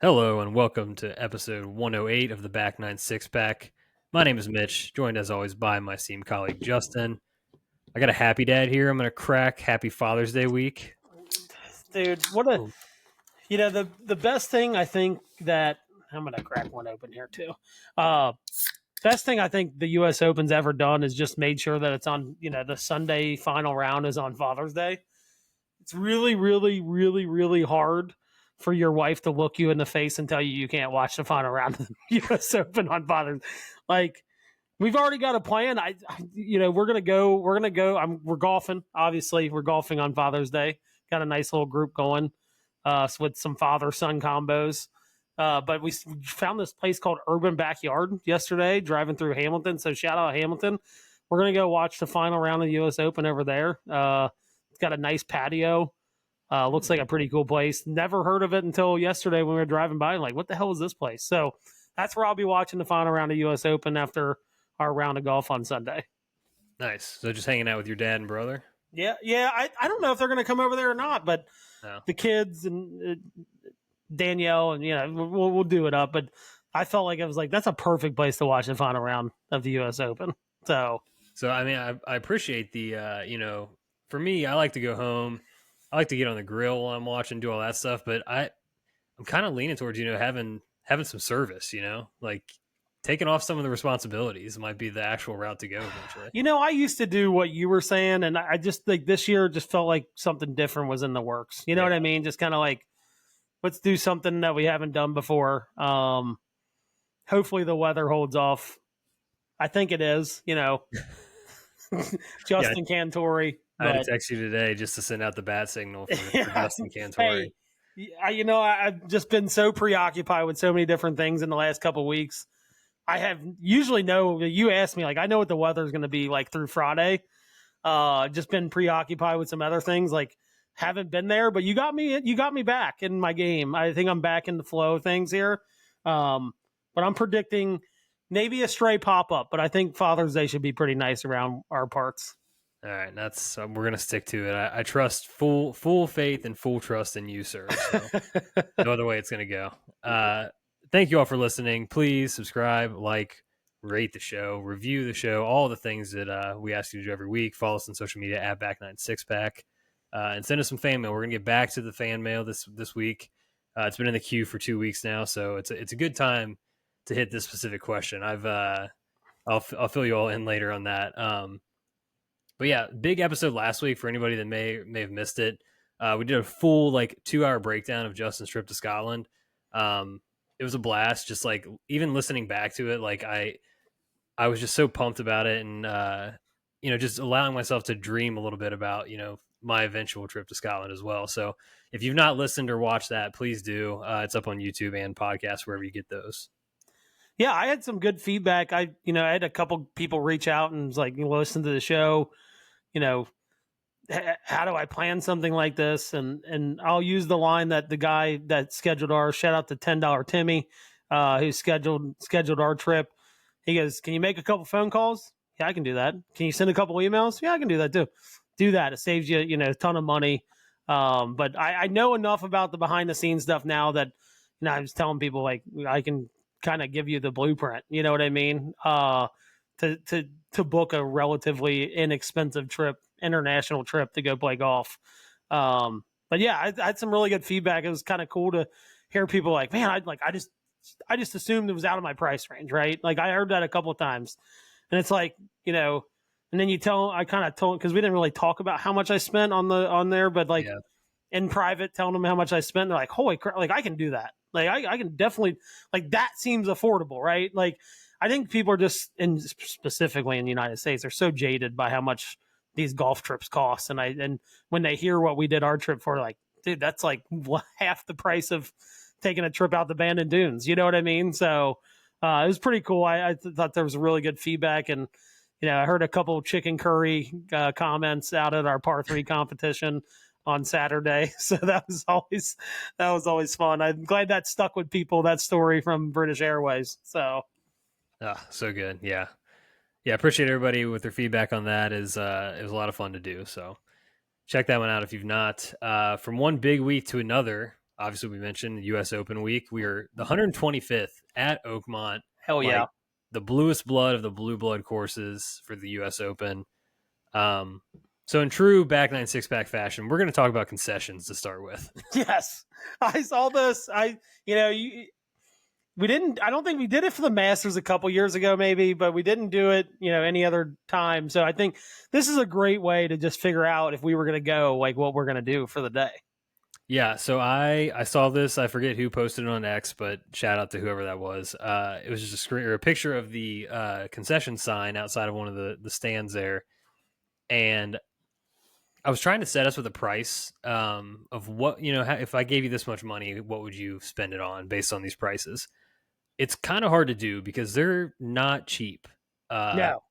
Hello and welcome to episode 108 of the Back Nine Six Pack. My name is Mitch, joined as always by my esteemed colleague Justin. I got a happy dad here. I'm going to crack Happy Father's Day week. Dude, Oh, the best thing I think that I'm gonna crack one open here too. Uh Best thing I think the US Open's ever done is just made sure that it's on, the Sunday final round is on Father's Day. It's really, really, really, really hard for your wife to look you in the face and tell you you can't watch the final round of the US Open on Father's. Like, we've already got a plan. We're gonna go. We're golfing. Obviously, we're golfing on Father's Day. Got a nice little group going with some father son combos. But we found this place called Urban Backyard yesterday, driving through Hamilton. So shout out Hamilton. We're gonna go watch the final round of the U.S. Open over there. It's got a nice patio. Looks like a pretty cool place. Never heard of it until yesterday when we were driving by. Like, what the hell is this place? So that's where I'll be watching the final round of U.S. Open after our round of golf on Sunday. nice. So just hanging out with your dad and brother? Yeah. I don't know if they're going to come over there or not, but No. the kids and Danielle and we'll do it up. But I felt like that's a perfect place to watch the final round of the U.S. Open. So I mean, I appreciate the, for me, I like to go home. I like to get on the grill while I'm watching, do all that stuff. But I'm kind of leaning towards, having some service, like taking off some of the responsibilities might be the actual route to go eventually. I used to do what you were saying, and I just like this year just felt like something different was in the works. You know what I mean? Just kind of like let's do something that we haven't done before. Hopefully the weather holds off. I think it is. Justin Cantori. I had to text you today just to send out the bat signal for Justin Cantori. Hey, I've just been so preoccupied with so many different things in the last couple of weeks. I have usually you asked me, like, I know what the weather is going to be like through Friday. Just been preoccupied with some other things, like haven't been there, but you got me back in my game. I think I'm back in the flow of things here. But I'm predicting maybe a stray pop up, but I think Father's Day should be pretty nice around our parts. All right, that's we're gonna stick to it. I trust full faith and full trust in you, sir. So no other way it's gonna go. Thank you all for listening. Please subscribe, like, rate the show, review the show, all the things that we ask you to do every week. Follow us on social media at Back96Pack, and send us some fan mail. We're gonna get back to the fan mail this week. It's been in the queue for 2 weeks now, so it's a good time to hit this specific question. I'll fill you all in later on that. But yeah, big episode last week for anybody that may have missed it. We did a full 2-hour breakdown of Justin's trip to Scotland. It was a blast. Just even listening back to it, I was just so pumped about it, and just allowing myself to dream a little bit about my eventual trip to Scotland as well. So if you've not listened or watched that, please do. It's up on YouTube and podcasts wherever you get those. Yeah, I had some good feedback. I had a couple people reach out and was like, listen to the show. How do I plan something like this? And I'll use the line that the guy that scheduled our shout out to $10 Timmy, who scheduled our trip. He goes, "Can you make a couple phone calls?" Yeah, I can do that. Can you send a couple emails? Yeah, I can do that too. Do that. It saves you, a ton of money. But I know enough about the behind the scenes stuff now that I was telling people I can kind of give you the blueprint. You know what I mean? To book a relatively inexpensive international trip to go play golf. But yeah, I had some really good feedback. It was kind of cool to hear people like, man, I just assumed it was out of my price range, right? Like I heard that a couple of times, and it's like, and then I kind of told, because we didn't really talk about how much I spent on there, but in private, telling them how much I spent, they're like, holy crap, I can do that. I can definitely, that seems affordable, right? I think people are just, and specifically in the United States, are so jaded by how much these golf trips cost. And when they hear what we did our trip for, dude, that's half the price of taking a trip out the Bandon Dunes. You know what I mean? So it was pretty cool. I thought there was really good feedback, and I heard a couple of chicken curry comments out at our par 3 competition on Saturday. So that was always fun. I'm glad that stuck with people, that story from British Airways. So. So good. Yeah. I appreciate everybody with their feedback on that. It was a lot of fun to do. So check that one out if you've not. From one big week to another, obviously we mentioned U.S. Open week. We are the 125th at Oakmont. Hell yeah. The bluest blood of the blue blood courses for the U.S. Open. So in true back nine six pack fashion, we're going to talk about concessions to start with. Yes, I saw this. We didn't. I don't think we did it for the Masters a couple years ago, maybe, but we didn't do it, any other time. So I think this is a great way to just figure out if we were going to go, like what we're going to do for the day. Yeah, so I saw this. I forget who posted it on X, but shout out to whoever that was. It was just a screen or a picture of the concession sign outside of one of the stands there, and I was trying to set us with a price of what if I gave you this much money, what would you spend it on based on these prices? It's kind of hard to do because they're not cheap. No.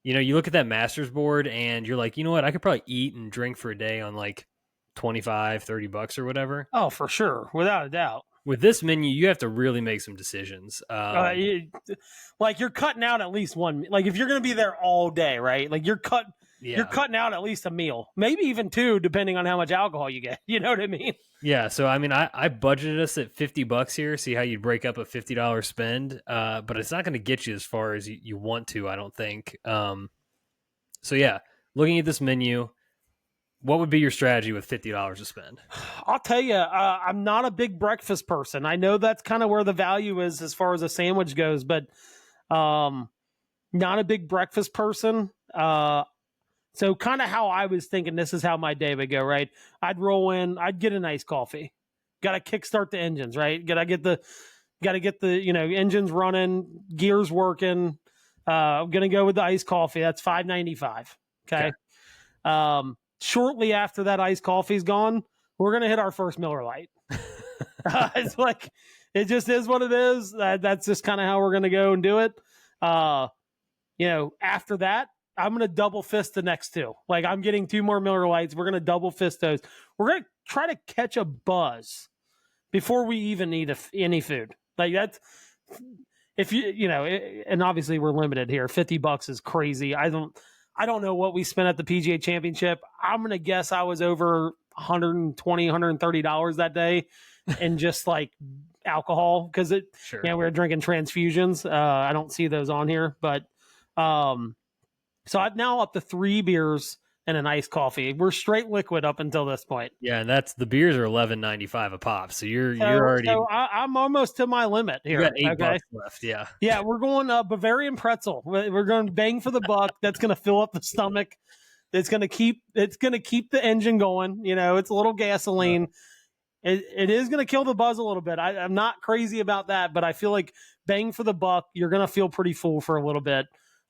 You look at that Masters board and you're like, you know what, I could probably eat and drink for a day on like $25-$30 or whatever. Oh, for sure, without a doubt. With this menu, you have to really make some decisions. Like you're cutting out at least one. Like if you're going to be there all day, right? Like you're cutting out at least a meal, maybe even two, depending on how much alcohol you get. You know what I mean? Yeah. So I mean, I budgeted us at $50 here. See how you'd break up a $50 spend, but it's not going to get you as far as you want to. I don't think. So yeah, looking at this menu. What would be your strategy with $50 to spend? I'll tell you, I'm not a big breakfast person. I know that's kind of where the value is as far as a sandwich goes, but not a big breakfast person. So kind of how I was thinking, this is how my day would go, right? I'd roll in, I'd get a nice coffee. Got to kickstart the engines, right? Got to get the engines running, gears working. I'm gonna go with the iced coffee. That's $5.95. Okay. Shortly after that iced coffee's gone, we're going to hit our first Miller Lite. It's like, it just is what it is. That's just kind of how we're going to go and do it. After that, I'm going to double fist the next two. Like I'm getting 2 more Miller Lites. We're going to double fist those. We're going to try to catch a buzz before we even eat any food. Like that's, if and obviously we're limited here. $50 is crazy. I don't know what we spent at the PGA Championship. I'm going to guess I was over $120, $130 that day and just like alcohol because we were drinking transfusions. I don't see those on here, but so I've now up to 3 beers and an iced coffee. We're straight liquid up until this point. Yeah, and the beers are $11.95 a pop. So you're already. So I'm almost to my limit here. You got $8 left. Yeah. Yeah, we're going Bavarian pretzel. We're going bang for the buck. That's going to fill up the stomach. It's going to keep the engine going. It's a little gasoline. It is going to kill the buzz a little bit. I'm not crazy about that, but I feel like bang for the buck. You're going to feel pretty full for a little bit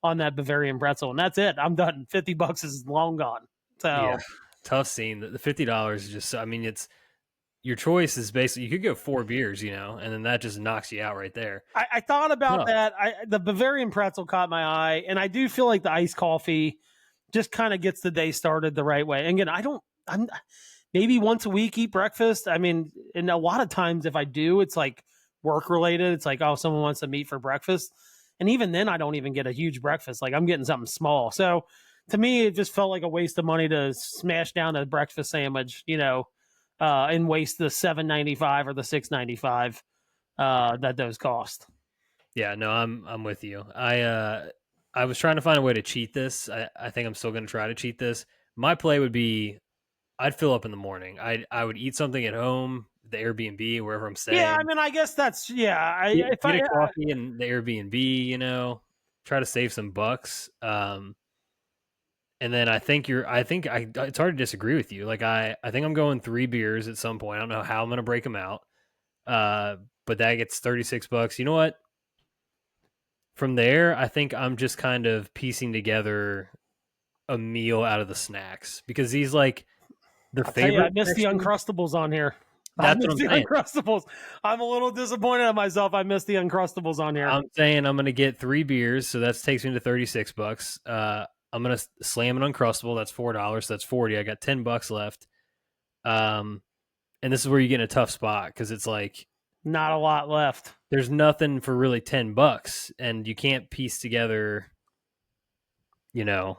on that Bavarian pretzel, and that's it. I'm done. $50 is long gone. So yeah, tough scene. The $50 is just. I mean, it's your choice is basically you could go 4 beers, and then that just knocks you out right there. I thought about that. The Bavarian pretzel caught my eye, and I do feel like the iced coffee just kind of gets the day started the right way. And again, I'm maybe once a week eat breakfast. I mean, and a lot of times if I do, it's like work related. It's like, oh, someone wants to meet for breakfast. And even then, I don't even get a huge breakfast. Like I'm getting something small. So to me, it just felt like a waste of money to smash down a breakfast sandwich, and waste the $7.95 or the $6.95 that those cost. Yeah, no, I'm with you. I was trying to find a way to cheat this. I think I'm still going to try to cheat this. My play would be I'd fill up in the morning. I would eat something at home, the Airbnb, wherever I'm staying. Yeah, I mean, I guess that's Get a coffee in the Airbnb, try to save some bucks. And then it's hard to disagree with you. Like I think I'm going 3 beers at some point. I don't know how I'm going to break them out. But that gets $36. You know what? From there, I think I'm just kind of piecing together a meal out of the snacks because these like their favorite. I missed the Uncrustables on here. That's what I'm saying. Uncrustables. I'm a little disappointed in myself. I missed the Uncrustables on here. I'm saying I'm going to get 3 beers, so that takes me to $36. I'm going to slam an Uncrustable. That's $4. So that's $40. I got $10 left. And this is where you get in a tough spot because it's like not a lot left. There's nothing for really $10, and you can't piece together. I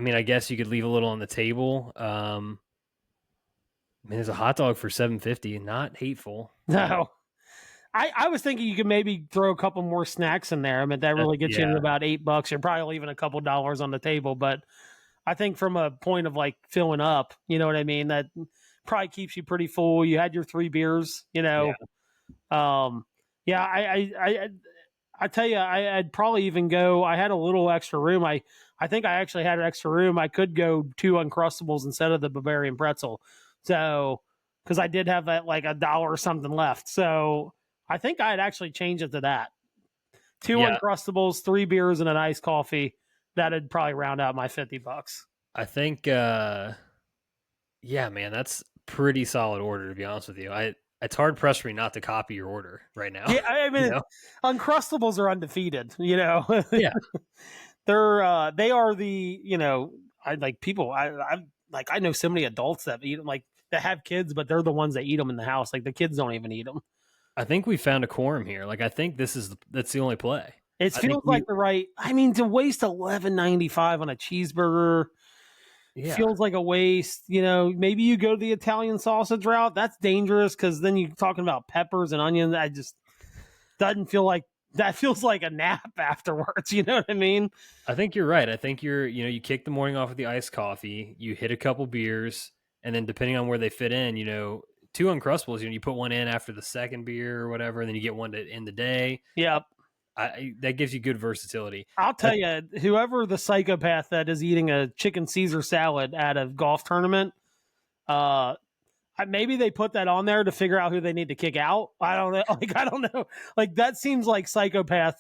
mean, I guess you could leave a little on the table. I mean, there's a hot dog for $7.50. Not hateful. No. I was thinking you could maybe throw a couple more snacks in there. I mean, that really gets you into about $8. You're probably leaving a couple dollars on the table, but I think from a point of like filling up, you know what I mean? That probably keeps you pretty full. You had your 3 beers, you know. Yeah. I tell you, I'd probably even go. I had a little extra room. I think I actually had an extra room. I could go 2 Uncrustables instead of the Bavarian pretzel. So, because I did have that like $1 or something left. So I think I'd actually change it to that. 2 Uncrustables, 3 beers, and an iced coffee. That'd probably round out my $50. I think, yeah, man, that's pretty solid order, to be honest with you. It's hard pressed for me not to copy your order right now. Yeah, I mean, Uncrustables are undefeated. You know, yeah, they are the, you know, I like people. I know so many adults that eat them, like that have kids, but they're the ones that eat them in the house. Like the kids don't even eat them. I think we found a quorum here. Like I think that's the only play. It feels like the right. I mean, to waste $11.95 on a cheeseburger. Yeah. Feels like a waste. You know, maybe you go the Italian sausage route. That's dangerous because then you're talking about peppers and onions. I just doesn't feel like that. Feels like a nap afterwards. You know what I mean? I think you're right. I think you kick the morning off with the iced coffee, you hit a couple beers, and then depending on where they fit in, 2 Uncrustables, you put one in after the second beer or whatever, and then you get one to end the day. Yep. That gives you good versatility. I'll tell you, whoever the psychopath that is eating a chicken Caesar salad at a golf tournament, maybe they put that on there to figure out who they need to kick out. I don't know. Like, I don't know. Like that seems like psychopath,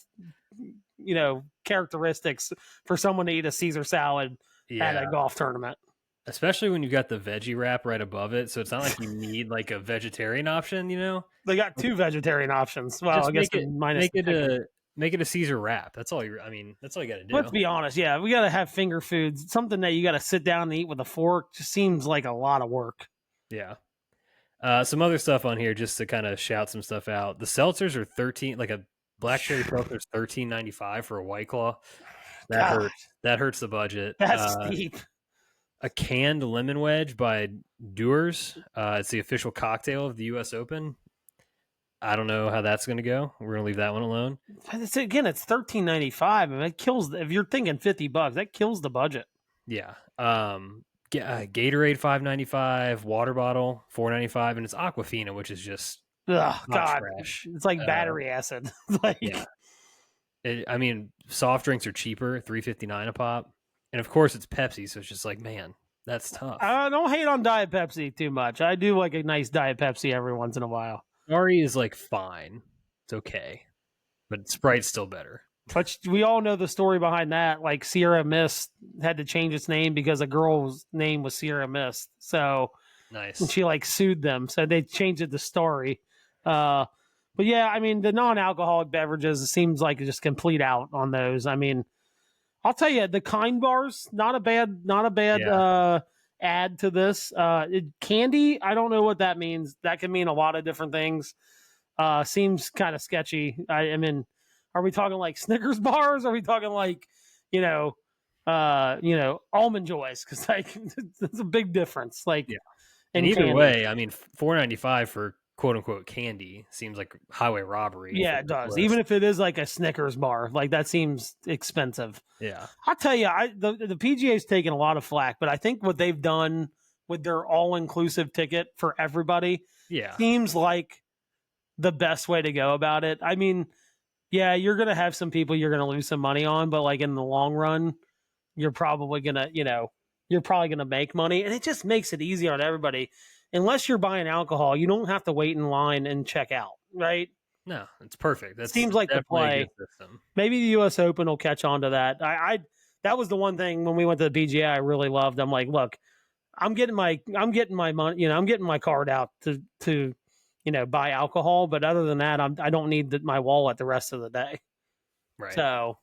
characteristics for someone to eat a Caesar salad at a golf tournament. Especially when you got the veggie wrap right above it, so it's not like you need like a vegetarian option. They got 2 vegetarian options. Well, I guess make it a Caesar wrap. That's all you got to do. Let's be honest. Yeah, we got to have finger foods. Something that you got to sit down and eat with a fork just seems like a lot of work. Yeah. Some other stuff on here just to kind of shout some stuff out. The seltzers are 13, like a black cherry seltzer is $13.95 for a White Claw. That hurts the budget. That's steep. A canned lemon wedge by Dewar's. It's the official cocktail of the U.S. Open. I don't know how that's going to go. We're going to leave that one alone. Again, it's $13.95. I mean, it kills. If you're thinking $50, that kills the budget. Yeah. Gatorade $5.95, water bottle $4.95, and it's Aquafina, which is just trash. It's like battery acid. Yeah. Soft drinks are cheaper, $3.59 a pop, and of course it's Pepsi. So it's just like, man, that's tough. I don't hate on Diet Pepsi too much. I do like a nice Diet Pepsi every once in a while. Ari is like fine. It's okay. But Sprite's still better. But we all know the story behind that. Like Sierra Mist had to change its name because a girl's name was Sierra Mist. So nice. And she like sued them. So they changed it to Story. But yeah, I mean, the non-alcoholic beverages, it seems like just complete out on those. I mean, I'll tell you, the Kind bars, not a bad add to this. Candy, I don't know what that means. That can mean a lot of different things. Seems kind of sketchy. I mean, are we talking like Snickers bars? Are we talking like, Almond Joys? Because like it's a big difference. Like, yeah. And either way, I mean, $4.95 for quote unquote candy seems like highway robbery. Yeah, it does. Even if it is like a Snickers bar, like that seems expensive. Yeah, I'll tell you, the PGA's taken a lot of flack, but I think what they've done with their all-inclusive ticket for everybody, seems like the best way to go about it. I mean, yeah, you're gonna have some people you're gonna lose some money on, but like in the long run, you're probably gonna, make money, and it just makes it easier on everybody. Unless you're buying alcohol, you don't have to wait in line and check out, right? No, it's perfect. That seems like the play. Maybe the U.S. Open will catch on to that. That was the one thing when we went to the PGA I really loved. I'm like, look, I'm getting my money, I'm getting my card out to buy alcohol, but other than that, I don't need my wallet the rest of the day. Right. So.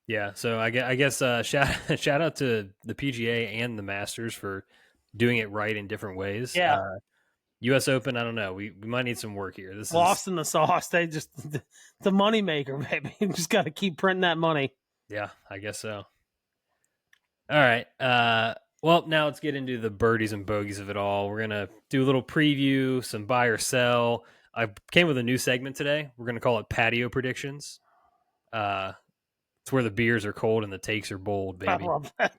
Yeah. So I guess shout out to the PGA and the Masters for doing it right in different ways. Yeah. U.S. Open, I don't know. We might need some work here. This lost in the sauce. They just the money maker, baby. You just got to keep printing that money. Yeah, I guess so. All right. Well, now let's get into the birdies and bogeys of it all. We're gonna do a little preview, some buy or sell. I came with a new segment today. We're gonna call it Patio Predictions. It's where the beers are cold and the takes are bold, I baby. love that.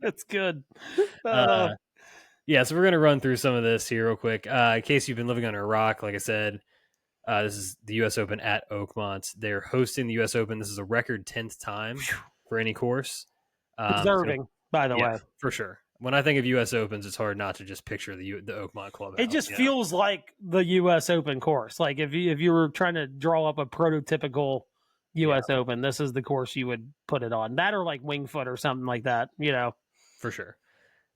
That's good. uh, yeah, so we're gonna run through some of this here real quick. In case you've been living under a rock, like I said, this is the U.S. Open at Oakmont. They're hosting the U.S. Open. This is a record 10th time for any course. Deserving, by the way. For sure. When I think of U.S. Opens, it's hard not to just picture the Oakmont clubhouse. It just feels like the U.S. Open course. Like if you were trying to draw up a prototypical U.S. Open, this is the course you would put it on. That or like Wingfoot or something like that. For sure.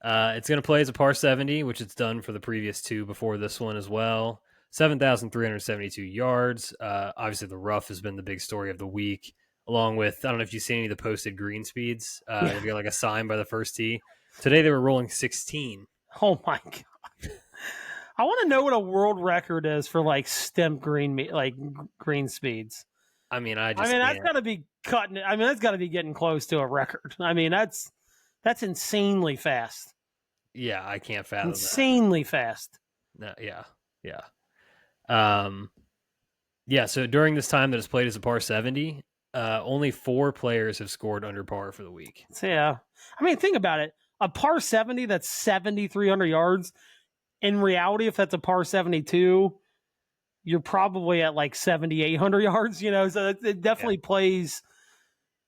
It's going to play as a par 70, which it's done for the previous two before this one as well. 7,372 yards. Obviously, the rough has been the big story of the week, along with, I don't know if you've seen any of the posted green speeds. They've got like a sign by the first tee. Today, they were rolling 16. Oh, my God. I want to know what a world record is for like stemp green speeds. I mean, that's got to be cutting it. I mean, that's got to be getting close to a record. I mean, that's insanely fast. Yeah, I can't fathom insanely fast. No, yeah. So during this time that it's played as a par 70, only 4 players have scored under par for the week. So, yeah. I mean, think about it. A par 70 that's 7,300 yards. In reality, if that's a par 72, you're probably at like 7,800 yards, so it definitely plays,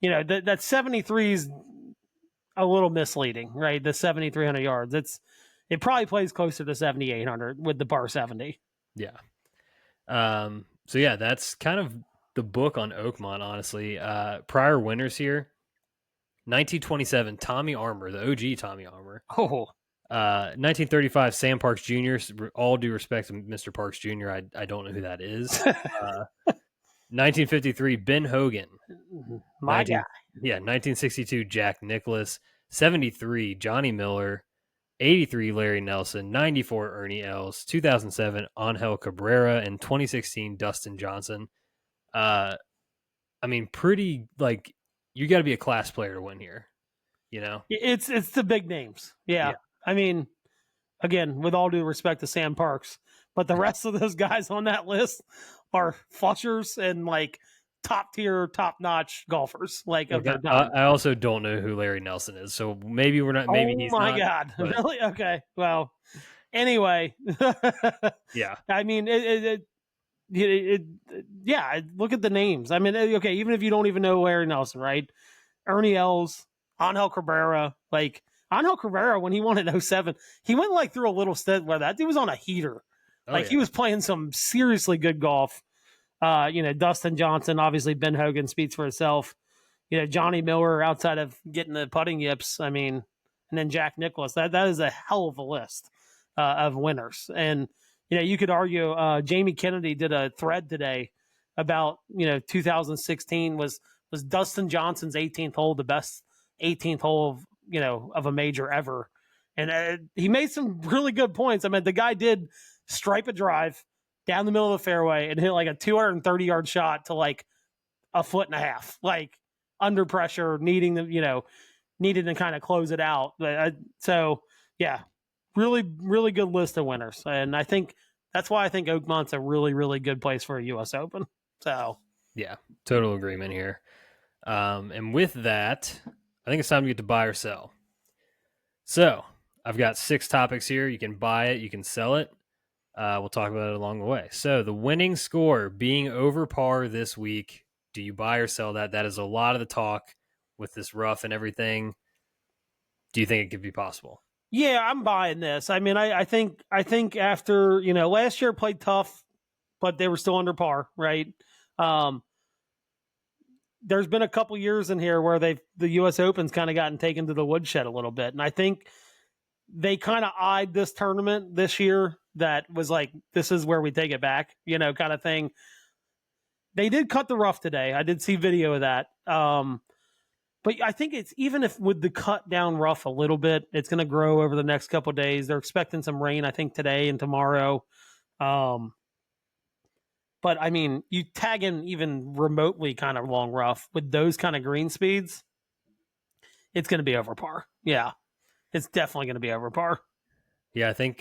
that 73 is a little misleading, right? The 7,300 yards. It probably plays closer to 7,800 with the par 70. Yeah. So yeah, that's kind of the book on Oakmont, honestly. Prior winners here, 1927, Tommy Armour, the OG Tommy Armour. 1935, Sam Parks Jr. All due respect to Mr. Parks Jr., I don't know who that is. 1953, Ben Hogan. My guy. Yeah, 1962, Jack Nicklaus. 73, Johnny Miller. 83, Larry Nelson. 94, Ernie Els. 2007, Angel Cabrera. And 2016, Dustin Johnson. I mean, pretty, like, you got to be a class player to win here, It's the big names. Yeah. I mean, again, with all due respect to Sam Parks, but the rest of those guys on that list are flushers and like top tier, top notch golfers. Like, I also don't know who Larry Nelson is, so maybe we're not. Maybe he's not. Oh my God! But... Really? Okay. Well, anyway. Yeah. I mean, yeah. Look at the names. I mean, okay, even if you don't even know Larry Nelson, right? Ernie Els, Angel Cabrera, like. Angel Cabrera, when he won in 07, he went like through a little stint where that dude was on a heater. He was playing some seriously good golf. Dustin Johnson, obviously Ben Hogan speaks for itself. Johnny Miller outside of getting the putting yips. I mean, and then Jack Nicklaus. That is a hell of a list of winners. And, you could argue Jamie Kennedy did a thread today about, 2016 was Dustin Johnson's 18th hole the best 18th hole of a major ever. And he made some really good points. I mean, the guy did stripe a drive down the middle of the fairway and hit like a 230-yard shot to like a foot and a half, like under pressure, needing to kind of close it out. So yeah, really, really good list of winners. And I think that's why I think Oakmont's a really, really good place for a U.S. Open. So yeah, total agreement here. And with that, I think it's time to get to buy or sell. So I've got 6 topics here. You can buy it, you can sell it. We'll talk about it along the way. So the winning score being over par this week. Do you buy or sell that? That is a lot of the talk with this rough and everything. Do you think it could be possible? Yeah, I'm buying this. I mean, I think after, last year played tough, but they were still under par, right? There's been a couple years in here where the U.S. Open's kind of gotten taken to the woodshed a little bit. And I think they kind of eyed this tournament this year that was like, this is where we take it back, kind of thing. They did cut the rough today. I did see video of that. But I think it's, even if with the cut down rough a little bit, it's going to grow over the next couple of days. They're expecting some rain, I think, today and tomorrow. But, I mean, you tag in even remotely kind of long rough with those kind of green speeds, it's going to be over par. Yeah. it's definitely going to be over par. Yeah, I think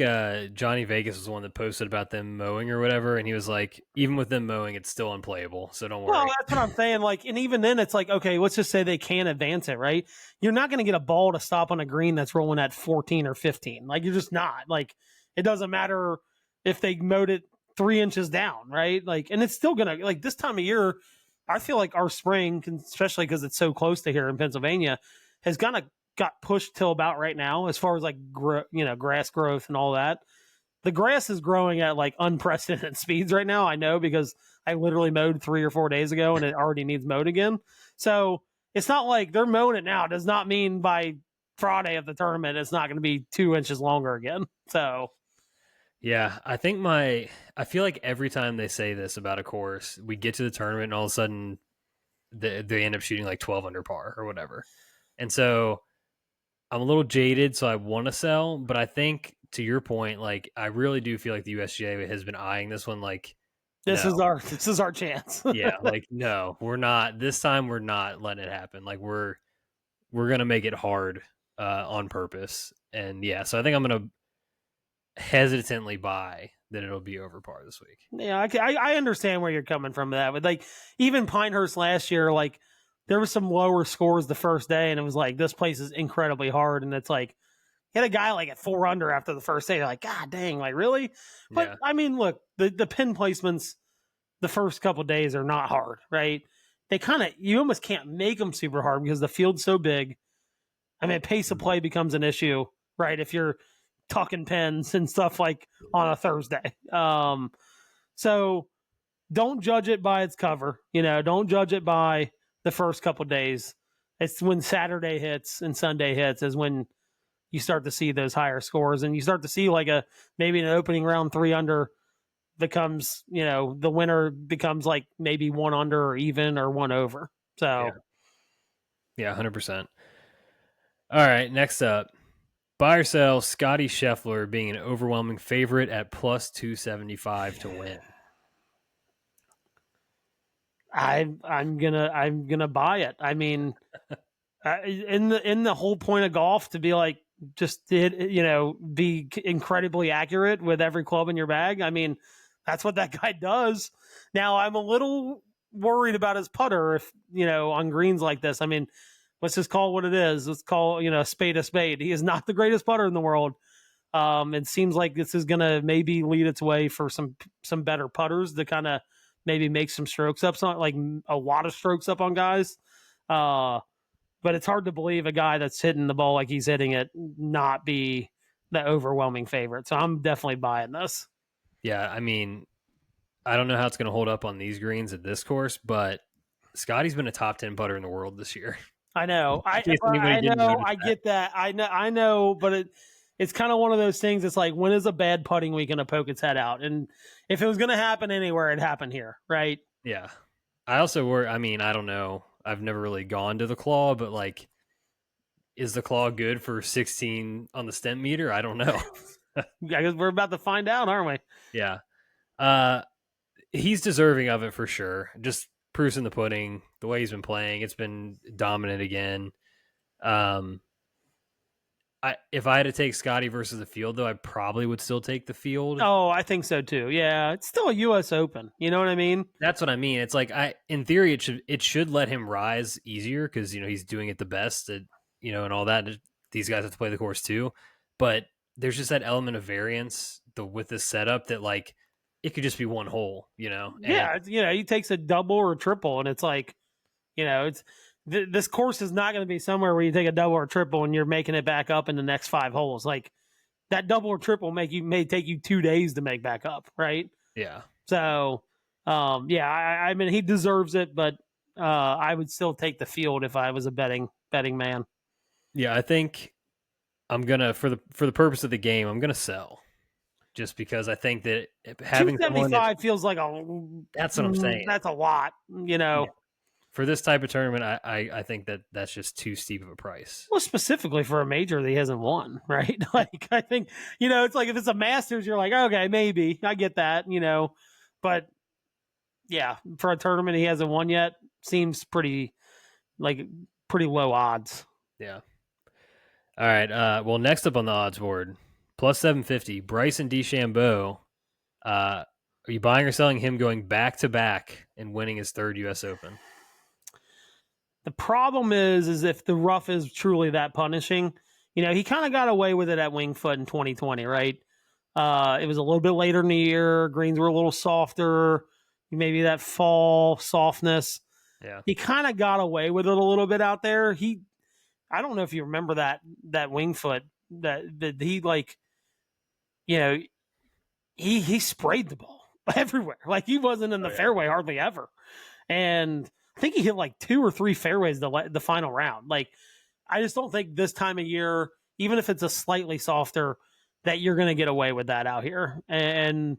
Johnny Vegas was the one that posted about them mowing or whatever, and he was like, even with them mowing, it's still unplayable, so don't Well, worry. that's what I'm saying. Like, and even then, it's like, okay, let's just say they can't advance it, right? You're not going to get a ball to stop on a green that's rolling at 14 or 15. Like, you're just not. Like, it doesn't matter if they mowed it 3 inches down, right? Like, and it's still going to, like, this time of year, I feel like our spring, especially because it's so close to here in Pennsylvania, has kind of got pushed till about right now as far as like, grass growth and all that. The grass is growing at like unprecedented speeds right now. I know because I literally mowed 3 or 4 days ago and it already needs mowed again. So it's not like they're mowing it now. It does not mean by Friday of the tournament it's not going to be 2 inches longer again. So Yeah, I feel like every time they say this about a course, we get to the tournament and all of a sudden they end up shooting like 12 under par or whatever. And so I'm a little jaded, so I want to sell, but I think to your point, like I really do feel like the USGA has been eyeing this one like this no. is our chance. Yeah, like no, we're not. This time we're not letting it happen. Like we're gonna make it hard on purpose. And yeah, so I think I'm gonna hesitantly buy that it'll be over par this week. Yeah, I understand where you're coming from with that. But like even Pinehurst last year, like there was some lower scores the first day, and it was like this place is incredibly hard, and it's like hit a guy like at 4 under after the first day. You're like, God dang, like really? But Yeah. I mean, look, the pin placements the first couple days are not hard, right? They kind of you almost can't make them super hard because the field's so big. I mean, pace of play becomes an issue, right? If you're tucking pins and stuff like on a Thursday. So don't judge it by its cover. Don't judge it by the first couple days. It's when Saturday hits and Sunday hits is when you start to see those higher scores, and you start to see like maybe an opening round 3 under becomes, the winner becomes like maybe 1 under or even or 1 over. So Yeah, 100%. All right, next up. Buy or sell Scotty Scheffler being an overwhelming favorite at plus 275 to win. I'm gonna buy it. I mean, in the whole point of golf to be like just be incredibly accurate with every club in your bag. I mean, that's what that guy does. Now I'm a little worried about his putter if on greens like this. I mean, let's just call it what it is. Let's call a spade a spade. He is not the greatest putter in the world. It seems like this is gonna maybe lead its way for some better putters to kind of maybe make some strokes up, like a lot of strokes up on guys. But it's hard to believe a guy that's hitting the ball like he's hitting it not be the overwhelming favorite. So I'm definitely buying this. Yeah, I mean, I don't know how it's going to hold up on these greens at this course, but Scotty's been a top 10 putter in the world this year. I know. In case anybody didn't notice I that. get that. I know, but it's kind of one of those things. It's like, when is a bad putting week going to poke its head out? And if it was going to happen anywhere, it happened here, right? Yeah. I don't know. I've never really gone to the claw, but like, is the claw good for 16 on the stem meter? I don't know. I guess we're about to find out, aren't we? Yeah. He's deserving of it for sure. Just proofs in the pudding. The way he's been playing, it's been dominant again. If I had to take Scotty versus the field, though, I probably would still take the field. Oh, I think so too. Yeah, it's still a U.S. Open. You know what I mean? That's what I mean. It's like in theory, it should let him rise easier because he's doing it the best, and all that. These guys have to play the course too, but there's just that element of variance with this setup that like it could just be one hole. Yeah, he takes a double or a triple, and it's like, it's this course is not going to be somewhere where you take a double or triple and you're making it back up in the next 5 holes. Like that double or triple may take you 2 days to make back up, right? Yeah. So, I mean, he deserves it, but I would still take the field if I was a betting man. Yeah, I think I'm gonna for the purpose of the game, I'm gonna sell. Just because I think that having 275 feels like that's what I'm saying. That's a lot, Yeah. For this type of tournament, I think that's just too steep of a price. Well, specifically for a major that he hasn't won, right? Like, I think, it's like if it's a Masters, you're like, okay, maybe. I get that, But, yeah, for a tournament he hasn't won yet, seems pretty low odds. Yeah. All right. Well, next up on the odds board, plus 750, Bryson DeChambeau. Are you buying or selling him going back to back and winning his third U.S. Open? The problem is if the rough is truly that punishing, he kind of got away with it at Winged Foot in 2020, right? It was a little bit later in the year. Greens were a little softer. Maybe that fall softness. Yeah. He kind of got away with it a little bit out there. I don't know if you remember that Winged Foot that he he sprayed the ball everywhere. Like he wasn't in the fairway hardly ever. And I think he hit like 2 or 3 fairways the final round. Like, I just don't think this time of year, even if it's a slightly softer, that you're going to get away with that out here. And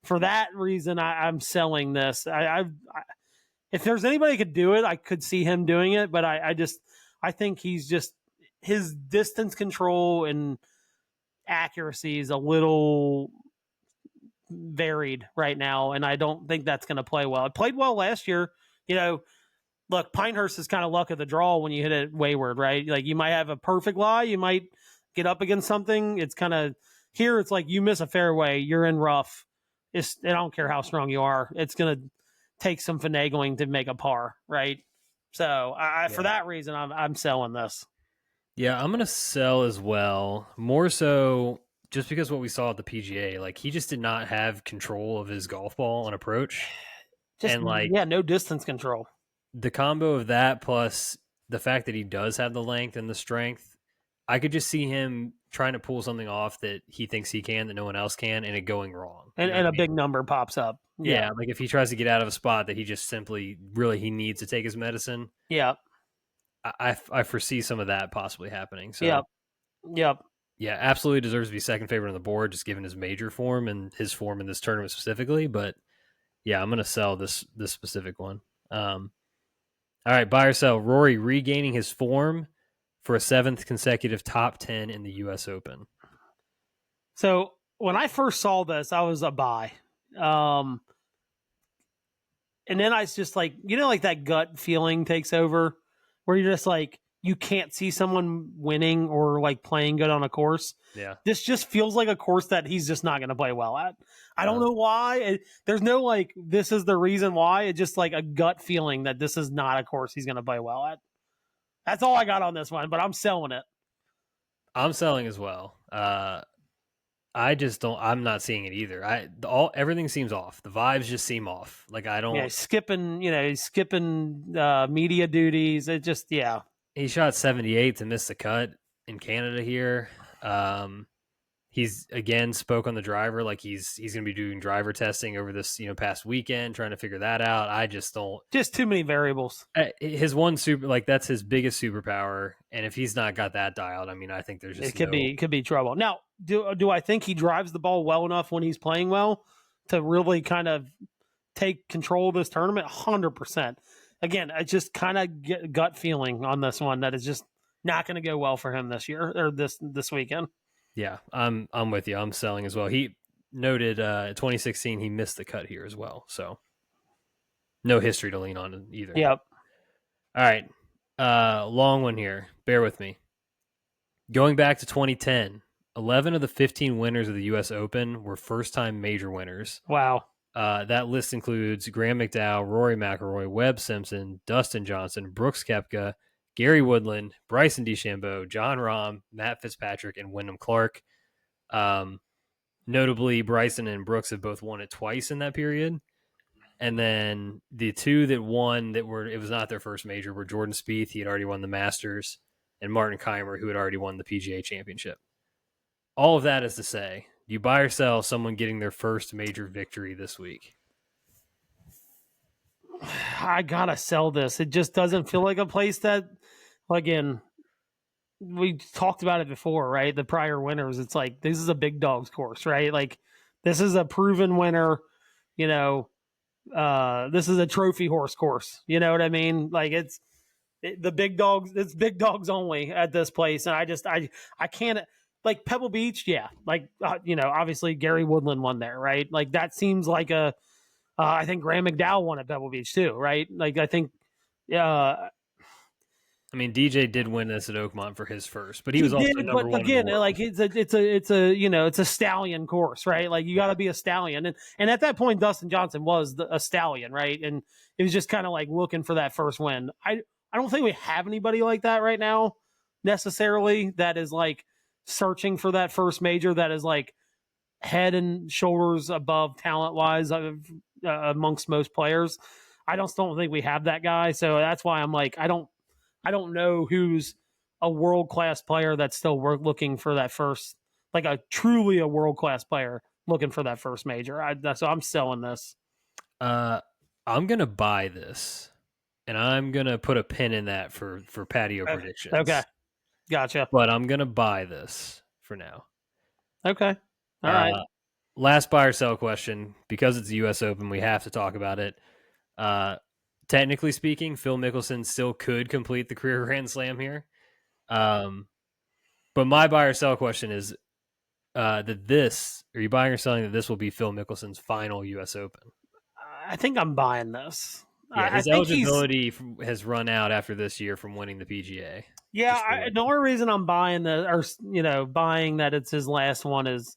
for that reason, I'm selling this. If there's anybody who could do it, I could see him doing it. But I think he's just, his distance control and accuracy is a little varied right now, and I don't think that's going to play well. It played well last year. Look, Pinehurst is kind of luck of the draw when you hit it wayward, right? Like you might have a perfect lie, you might get up against something. It's kind of here. It's like you miss a fairway, you're in rough. I don't care how strong you are. It's going to take some finagling to make a par, right? So for that reason, I'm selling this. Yeah, I'm going to sell as well. More so just because what we saw at the PGA, like he just did not have control of his golf ball on approach. No distance control. The combo of that plus the fact that he does have the length and the strength, I could just see him trying to pull something off that he thinks he can that no one else can, and it going wrong. And a big number pops up. Yeah, like if he tries to get out of a spot that he just simply really he needs to take his medicine. Yeah. I foresee some of that possibly happening. So Yep. Yeah, absolutely deserves to be second favorite on the board, just given his major form and his form in this tournament specifically. But yeah, I'm going to sell this specific one. All right, buy or sell. Rory regaining his form for a 7th consecutive top 10 in the U.S. Open. So when I first saw this, I was a buy. And then I was just like, like that gut feeling takes over where you're just like, you can't see someone winning or like playing good on a course. Yeah. This just feels like a course that he's just not going to play well at. I don't know why. There's no like, this is the reason why. It's just like a gut feeling that this is not a course he's going to play well at. That's all I got on this one, but I'm selling it. I'm selling as well. I just don't. I'm not seeing it either. Everything seems off. The vibes just seem off. Like I don't. Yeah, skipping media duties. It just He shot 78 to miss the cut in Canada here. He's again spoke on the driver like he's going to be doing driver testing over this past weekend, trying to figure that out. I just don't. Just too many variables. His one that's his biggest superpower, and if he's not got that dialed, I mean, I think there's just it could be trouble. Now, do I think he drives the ball well enough when he's playing well to really kind of take control of this tournament? 100%. Again, I just kind of gut feeling on this one that is just not going to go well for him this year or this weekend. Yeah, I'm with you. I'm selling as well. He noted 2016 he missed the cut here as well, so no history to lean on either. Yep. All right, long one here. Bear with me. Going back to 2010, 11 of the 15 winners of the U.S. Open were first-time major winners. Wow. That list includes Graham McDowell, Rory McIlroy, Webb Simpson, Dustin Johnson, Brooks Koepka, Gary Woodland, Bryson DeChambeau, John Rahm, Matt Fitzpatrick, and Wyndham Clark. Notably, Bryson and Brooks have both won it twice in that period. And then the two that won it was not their first major were Jordan Spieth, he had already won the Masters, and Martin Keimer, who had already won the PGA Championship. All of that is to say, do you buy or sell someone getting their first major victory this week? I gotta sell this. It just doesn't feel like a place that, again, we talked about it before, right? The prior winners, it's like, this is a big dogs course, right? Like, this is a proven winner, this is a trophy horse course. You know what I mean? Like, the big dogs, it's big dogs only at this place. And I can't, like Pebble Beach. Yeah. Like, obviously Gary Woodland won there, right? Like that seems like I think Graham McDowell won at Pebble Beach too, right? Like I think, I mean, DJ did win this at Oakmont for his first, but he He was also did, number but one in the again, world. like it's a it's a stallion course, right? Like you got to be a stallion, and at that point, Dustin Johnson was a stallion, right? And it was just kind of like looking for that first win. I don't think we have anybody like that right now necessarily that is like searching for that first major that is like head and shoulders above talent wise amongst most players. I don't think we have that guy, so that's why I'm like I don't know who's a world class player that's still looking for that first, like a truly a world class player looking for that first major. So I'm selling this. I'm gonna buy this, and I'm gonna put a pin in that for patio Okay, predictions. gotcha. But I'm gonna buy this for now. Okay, all right. Last buy or sell question, because it's the U.S. Open, we have to talk about it. Technically speaking, Phil Mickelson still could complete the career Grand Slam here. But my buy or sell question is are you buying or selling that this will be Phil Mickelson's final U.S. Open? I think I'm buying this. Yeah, I his think he's eligibility has run out after this year from winning the PGA. the only reason I'm buying buying that it's his last one is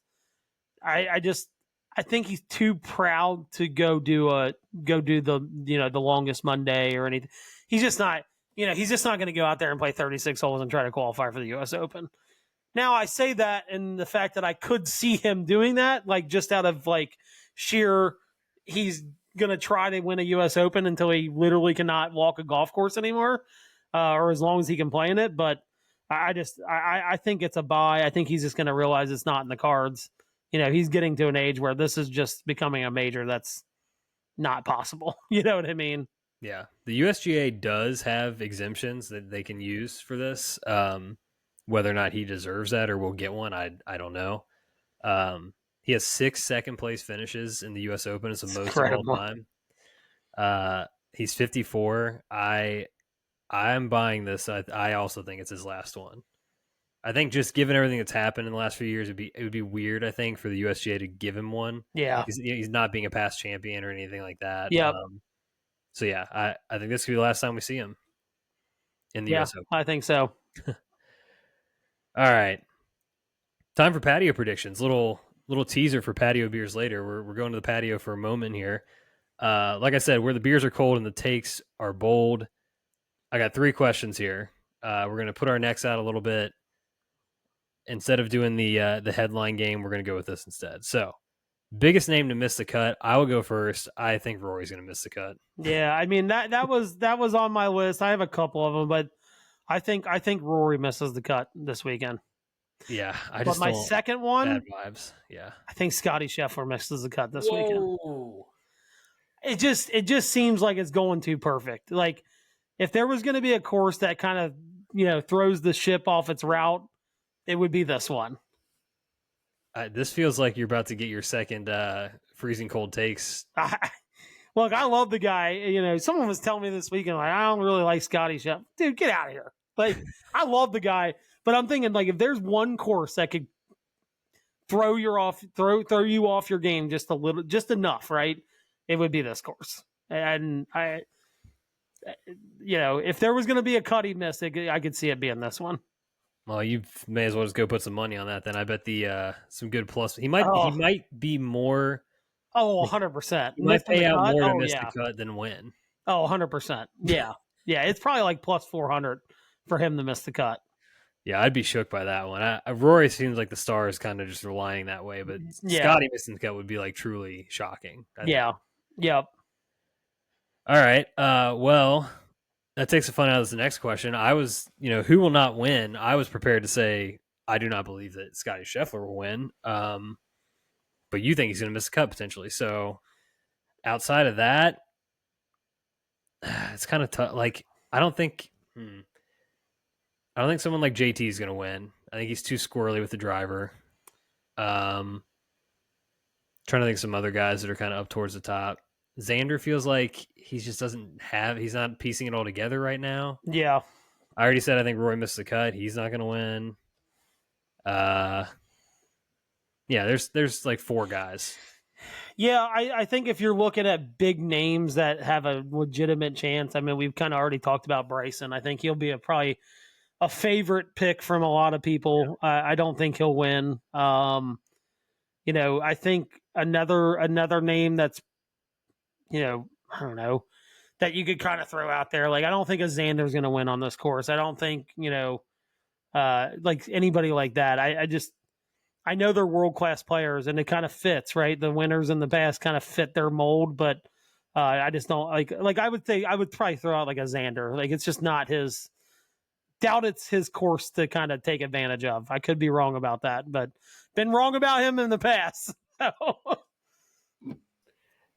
I just I think he's too proud to go do the the longest Monday or anything. He's just not he's just not going to go out there and play 36 holes and try to qualify for the U.S. Open. Now I say that in the fact that I could see him doing that, like just out of like sheer he's going to try to win a U.S. Open until he literally cannot walk a golf course anymore, or as long as he can play in it. But I think it's a buy. I think he's just going to realize it's not in the cards. He's getting to an age where this is just becoming a major that's not possible. You know what I mean? Yeah. The USGA does have exemptions that they can use for this. Whether or not he deserves that or will get one, I don't know. He has 6 second place finishes in the U.S. Open. It's the most of all time. He's 54. I'm buying this. I also think it's his last one. I think just given everything that's happened in the last few years, it would be weird, I think, for the USGA to give him one. Yeah. He's not being a past champion or anything like that. Yep. So, yeah, I think this could be the last time we see him in the US Open. I think so. All right. Time for patio predictions. Little teaser for Patio Beers later. We're going to the patio for a moment here. Like I said, where the beers are cold and the takes are bold. I got 3 questions here. We're going to put our necks out a little bit. Instead of doing the headline game, we're going to go with this instead. So, biggest name to miss the cut. I will go first. I think Rory's going to miss the cut. Yeah, I mean that was on my list. I have a couple of them, but I think Rory misses the cut this weekend. Yeah, but my second one, bad vibes. Yeah, I think Scotty Scheffler misses the cut this weekend. It just seems like it's going too perfect. Like if there was going to be a course that kind of throws the ship off its route, it would be this one. This feels like you're about to get your second freezing cold takes. Look, I love the guy. Someone was telling me this weekend, like, I don't really like Scotty Scheffler. Dude, get out of here. Like, I love the guy, but I'm thinking, like, if there's one course that could throw you off your game just a little, just enough, right? It would be this course. And if there was going to be a cut he missed, I could see it being this one. Well, you may as well just go put some money on that. Then I bet the some good plus. He might be more. Oh, 100%. He might pay out more to miss the cut than win. Oh, 100%. Yeah, yeah. It's probably like plus 400 for him to miss the cut. Yeah, I'd be shook by that one. Rory seems like the star is kind of just relying that way, but Scotty missing the cut would be like truly shocking. Yeah. Yep. All right. Well, that takes the fun out of the next question. I was, who will not win? I was prepared to say I do not believe that Scotty Scheffler will win. But you think he's going to miss the cut potentially. So outside of that, it's kind of tough. Like I don't think someone like JT is going to win. I think he's too squirrely with the driver. Trying to think of some other guys that are kind of up towards the top. Xander feels like he's not piecing it all together right now. Yeah. I already said I think Rory missed the cut. He's not going to win. Yeah, there's like 4 guys. Yeah, I think if you're looking at big names that have a legitimate chance, I mean, we've kind of already talked about Bryson. I think he'll be probably a favorite pick from a lot of people. I don't think he'll win. I think another name that's, I don't know, that you could kind of throw out there. Like, I don't think a Xander's going to win on this course. I don't think, like anybody like that. I know they're world class players, and it kind of fits, right? The winners in the past kind of fit their mold, but I just don't like. I would probably throw out like a Xander. Like, it's just not his. Doubt it's his course to kind of take advantage of. I could be wrong about that, but been wrong about him in the past.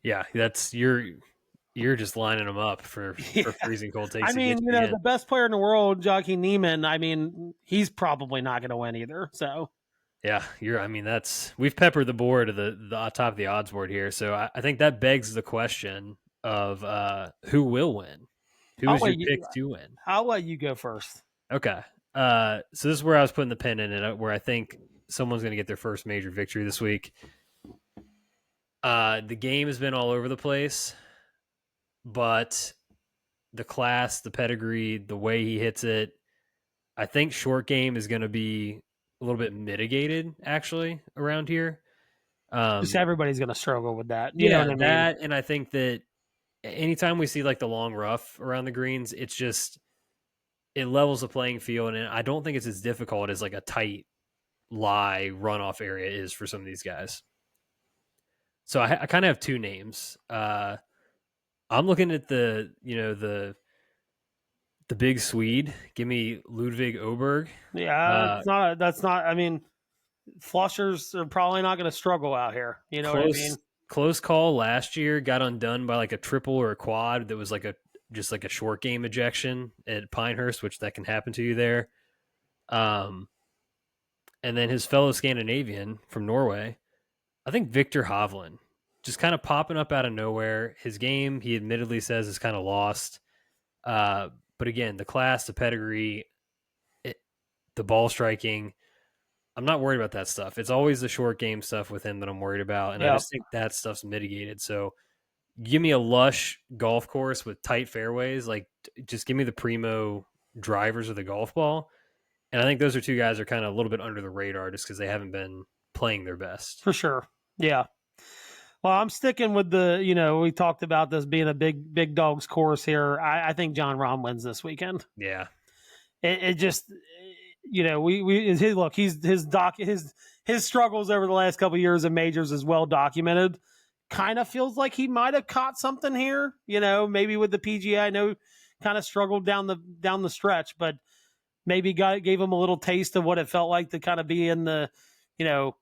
Yeah, that's you're just lining them up for freezing cold takes. I mean, the best player in the world, Joaquin Neiman. I mean, he's probably not going to win either. So. Yeah, we've peppered the board of the top of the odds board here. So I think that begs the question of who will win. Who is your pick to win? I'll let you go first. Okay. So this is where I was putting the pin in it, where I think someone's going to get their first major victory this week. The game has been all over the place, but the class, the pedigree, the way he hits it, I think short game is going to be a little bit mitigated actually around here. Just everybody's going to struggle with that. You know what I mean? That, and I think that anytime we see like the long rough around the greens, it levels the playing field, and I don't think it's as difficult as like a tight lie runoff area is for some of these guys. So I kind of have two names. I'm looking at the big Swede. Give me Ludwig Åberg. Yeah, that's not. I mean, flushers are probably not going to struggle out here. You know what I mean? Close call last year. Got undone by like a triple or a quad that was like just like a short game ejection at Pinehurst, which that can happen to you there. And then his fellow Scandinavian from Norway, I think Victor Hovland, just kind of popping up out of nowhere. His game, he admittedly says, is kind of lost. But again, the class, the pedigree, the ball striking, I'm not worried about that stuff. It's always the short game stuff with him that I'm worried about. And I just think that stuff's mitigated. So give me a lush golf course with tight fairways. Like, just give me the primo drivers of the golf ball. And I think those are two guys that are kind of a little bit under the radar just because they haven't been playing their best. For sure. Yeah. Well, I'm sticking with we talked about this being a big dogs course here. I think Jon Rahm wins this weekend. Yeah. It just, his struggles over the last couple of years of majors is well documented. Kind of feels like he might have caught something here, maybe with the PGA. I know kind of struggled down the stretch, but maybe gave him a little taste of what it felt like to kind of be in the, in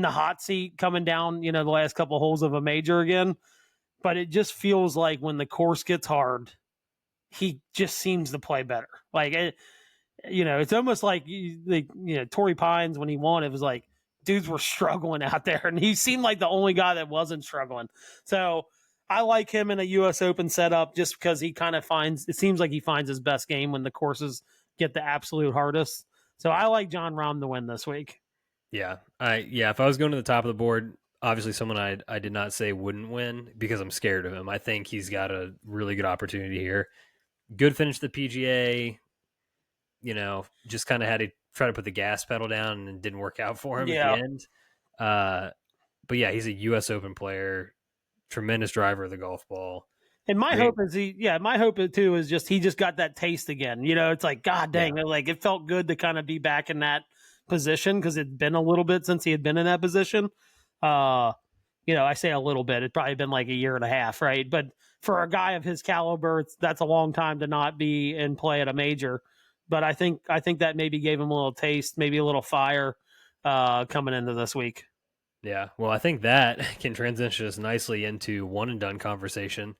the hot seat coming down, the last couple of holes of a major again. But it just feels like when the course gets hard, he just seems to play better. Like, it's almost like, Torrey Pines, when he won, it was like dudes were struggling out there, and he seemed like the only guy that wasn't struggling. So I like him in a U.S. Open setup just because he kind of it seems like he finds his best game when the courses get the absolute hardest. So I like Jon Rahm to win this week. Yeah. If I was going to the top of the board, obviously someone I did not say wouldn't win because I'm scared of him. I think he's got a really good opportunity here. Good finish the PGA, just kind of had to try to put the gas pedal down and it didn't work out for him at the end. But yeah, he's a U.S. Open player, tremendous driver of the golf ball. And my hope too is just he just got that taste again. It's like, God dang, like it felt good to kind of be back in that position because it'd been a little bit since he had been in that position. I say a little bit. It'd probably been like a year and a half, right? But for a guy of his caliber, that's a long time to not be in play at a major. But I think that maybe gave him a little taste, maybe a little fire coming into this week. Yeah, well, I think that can transition us nicely into one and done conversation.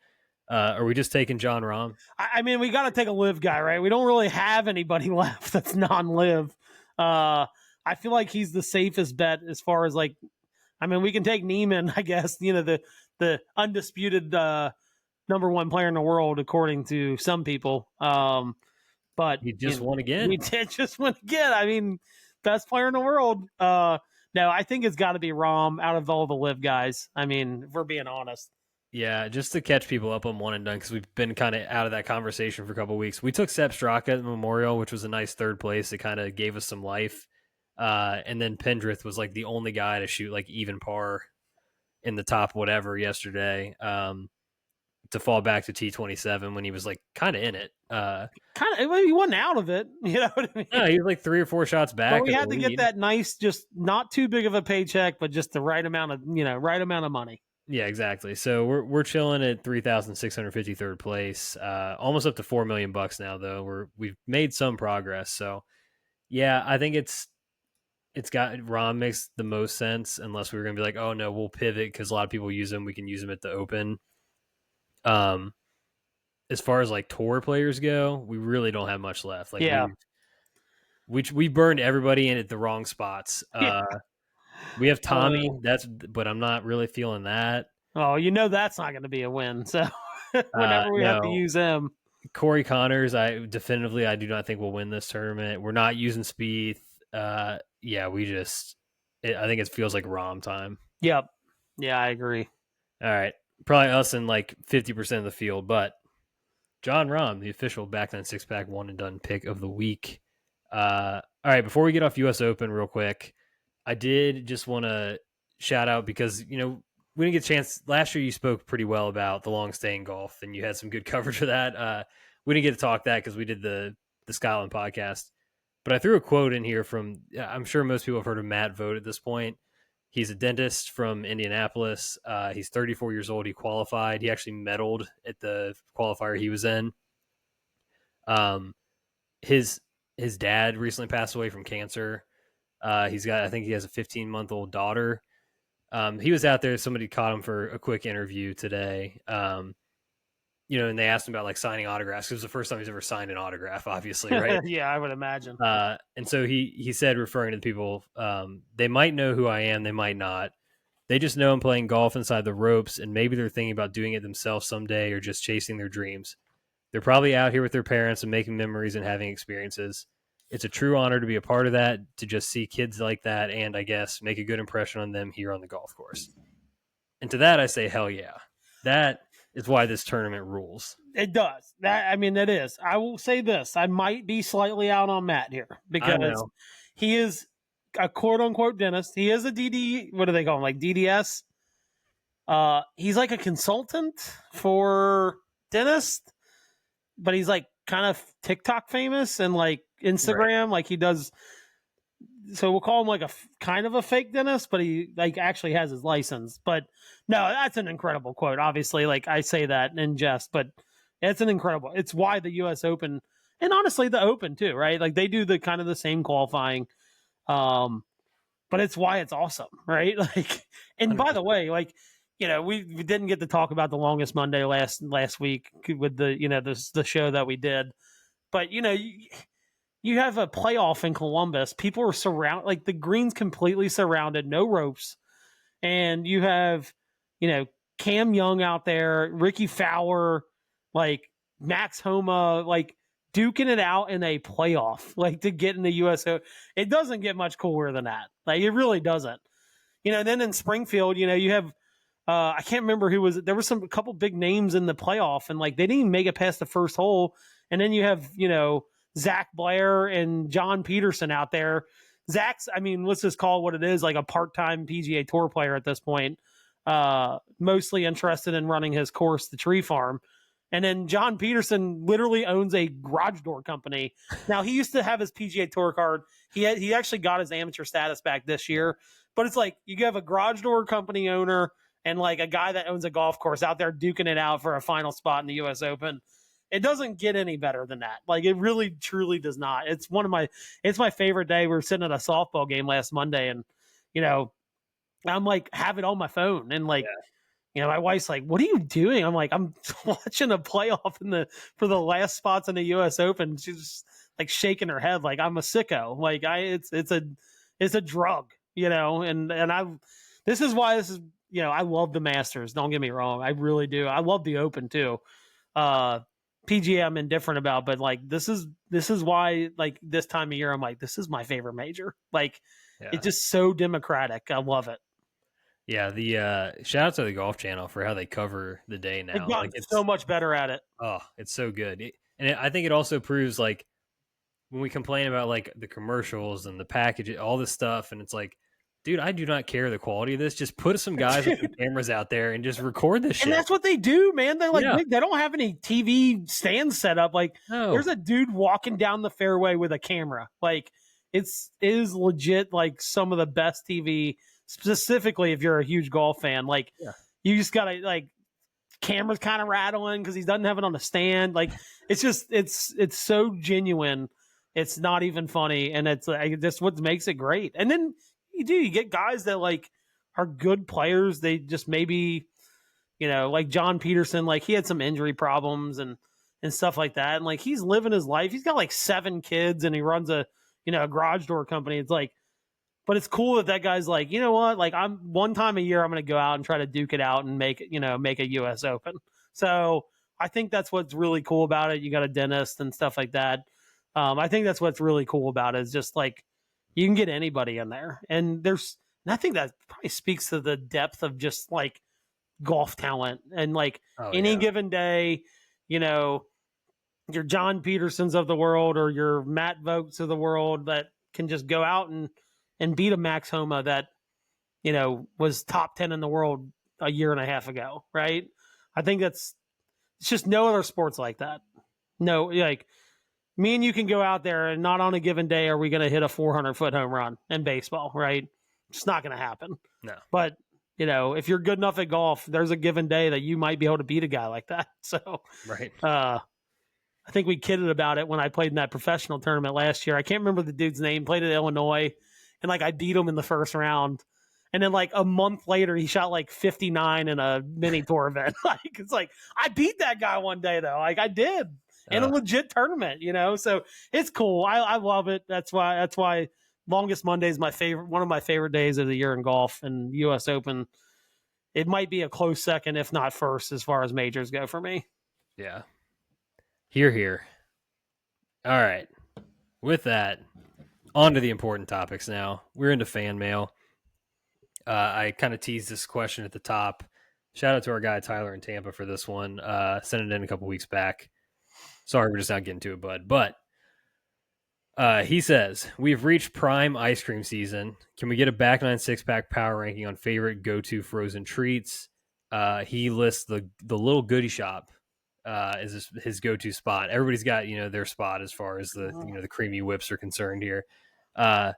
Are we just taking Jon Rahm? I mean, we got to take a live guy, right? We don't really have anybody left that's non-live. I feel like he's the safest bet as far as we can take Neiman, I guess, the undisputed number one player in the world, according to some people. But he just won again. He did just win again. I mean, best player in the world. Now No, I think it's got to be Rahm out of all the live guys. I mean, if we're being honest. Yeah, just to catch people up on one and done, because we've been kind of out of that conversation for a couple of weeks. We took Sepp Straka at the Memorial, which was a nice third place. It kind of gave us some life. And then Pendrith was like the only guy to shoot like even par in the top whatever yesterday, to fall back to T27 when he was like kind of in it. Kind of, he wasn't out of it. You know what I mean? No, he was like 3 or 4 shots back. But we had to get that nice, just not too big of a paycheck, but just the right amount of, right amount of money. Yeah, exactly. So we're chilling at 3,653rd place, almost up to $4 million now. Though we've made some progress. So yeah, I think it's got Rahm makes the most sense, unless we were gonna be like, oh no, we'll pivot because a lot of people use them. We can use them at the Open. As far as like tour players go, we really don't have much left. Like we burned everybody in at the wrong spots. We have Tommy. But I'm not really feeling that. Oh, that's not going to be a win. So whenever we have to use him, Corey Connors, I do not think we'll win this tournament. We're not using Spieth. Yeah, I think it feels like Rahm time. Yep. Yeah, I agree. All right, probably us and like 50% of the field, but John Rahm, the official Back Nine Six Pack one and done pick of the week. All right, before we get off U.S. Open real quick, I did just want to shout out because, we didn't get a chance. Last year you spoke pretty well about the long stay in golf, and you had some good coverage of that. We didn't get to talk that because we did the Scotland podcast. But I threw a quote in here from, I'm sure most people have heard of Matt Vogt at this point. He's a dentist from Indianapolis. He's 34 years old. He qualified. He actually medaled at the qualifier he was in. His dad recently passed away from cancer. I think he has a 15-month-old daughter. He was out there. Somebody caught him for a quick interview today. And they asked him about like signing autographs. It was the first time he's ever signed an autograph, obviously, right? Yeah, I would imagine. And so he said, referring to the people, they might know who I am, they might not. They just know I'm playing golf inside the ropes, and maybe they're thinking about doing it themselves someday or just chasing their dreams. They're probably out here with their parents and making memories and having experiences. It's a true honor to be a part of that, to just see kids like that and, I guess, make a good impression on them here on the golf course. And to that, I say, hell yeah. That is why this tournament rules. It does. It is. I will say this. I might be slightly out on Matt here because he is a quote-unquote dentist. He is a DD. What do they call him? Like DDS? He's like a consultant for dentists, but he's like kind of TikTok famous and like Instagram. Right. Like he does. So we'll call him like a kind of a fake dentist, but he like actually has his license. But no, that's an incredible quote. Obviously, like I say that in jest, but it's an incredible. It's why the U.S. Open and honestly the Open too, right? Like they do the kind of the same qualifying, but it's why it's awesome, right? Like, and 100%. By the way, like we didn't get to talk about the longest Monday last week with the show that we did, but you have a playoff in Columbus. People are surrounded, like the green's completely surrounded, no ropes. And you have, Cam Young out there, Ricky Fowler, like Max Homa, like duking it out in a playoff, like to get in the USO. It doesn't get much cooler than that. Like it really doesn't. Then in Springfield, you have, I can't remember who was it. There were a couple big names in the playoff and like they didn't even make it past the first hole. And then you have, Zach Blair and John Peterson out there. Zach's, let's just call it what it is, like a part-time PGA Tour player at this point, mostly interested in running his course, the Tree Farm. And then John Peterson literally owns a garage door company. Now, he used to have his PGA Tour card. He actually got his amateur status back this year. But it's like you have a garage door company owner and like a guy that owns a golf course out there duking it out for a final spot in the U.S. Open. It doesn't get any better than that. Like it really, truly does not. It's my favorite day. We were sitting at a softball game last Monday and, I'm like, have it on my phone. And like, my wife's like, what are you doing? I'm like, I'm watching a playoff for the last spots in the US Open. She's just like shaking her head. Like I'm a sicko. Like it's a drug, and this is why I love the Masters. Don't get me wrong. I really do. I love the Open too. PGA I'm indifferent about, but like this is why like this time of year I'm like this is my favorite major. Like Yeah. It's just so democratic. I love it. Yeah, the shout out to the Golf Channel for how they cover the day They've now. Like gotten so much better at it. it's so good. I think it also proves like when we complain about like the commercials and the package, all this stuff, and it's like, dude, I do not care the quality of this. Just put some guys with some cameras out there and just record this And shit. that's what they do, man. They're like, Yeah. they don't have any TV stands set up. Like, No. there's a dude walking down the fairway with a camera. Like, it is legit like some of the best TV, specifically if you're a huge golf fan. Like, Yeah. you just gotta like cameras kind of rattling because he doesn't have it on the stand. Like, it's just it's so genuine. It's not even funny, and it's like just what makes it great. And then you get guys that like are good players. They just maybe, like John Peterson, like he had some injury problems and stuff like that. And like he's living his life. He's got like 7 kids and he runs a garage door company. It's like, but it's cool that guy's like, you know what? Like I'm one time a year, I'm going to go out and try to duke it out and make a US Open. So I think that's what's really cool about it. You got a dentist and stuff like that. I think that's what's really cool about it is just like you can get anybody in there. And I think that probably speaks to the depth of just like golf talent and like any given day, your John Petersons of the world or your Matt Vogts of the world that can just go out and beat a Max Homa that, was top 10 in the world a year and a half ago. Right. I think it's just no other sports like that. No, like me and you can go out there and not on a given day are we going to hit a 400-foot home run in baseball, right? It's not going to happen. No. But, if you're good enough at golf, there's a given day that you might be able to beat a guy like that. So, right. I think we kidded about it when I played in that professional tournament last year. I can't remember the dude's name, played at Illinois, and like I beat him in the first round. And then like a month later, he shot like 59 in a mini tour event. Like, it's like, I beat that guy one day though. Like I did. In a legit tournament, so it's cool. I love it. That's why Longest Monday is one of my favorite days of the year in golf, and US Open. It might be a close second, if not first, as far as majors go for me. Yeah. Here. All right. With that, on to the important topics now. We're into fan mail. I kind of teased this question at the top. Shout out to our guy Tyler in Tampa for this one. Sent it in a couple weeks back. Sorry, we're just not getting to it, bud. But he says, we've reached prime ice cream season. Can we get a back 9 6-pack power ranking on favorite go-to frozen treats? He lists the little goodie shop is his go-to spot. Everybody's got, their spot as far as the, the creamy whips are concerned here. But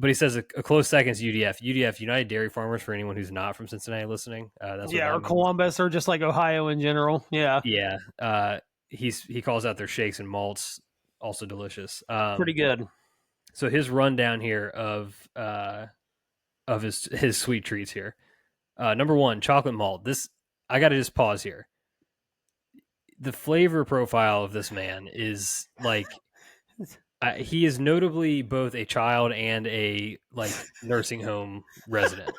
he says a close second is UDF. UDF, United Dairy Farmers, for anyone who's not from Cincinnati listening. That's what or Columbus, or just like Ohio in general. Yeah. Yeah. He calls out their shakes and malts, also delicious. Pretty good. So his rundown here of his sweet treats here. Number 1, chocolate malt. This, I got to just pause here. The flavor profile of this man is like, he is notably both a child and a like nursing home resident.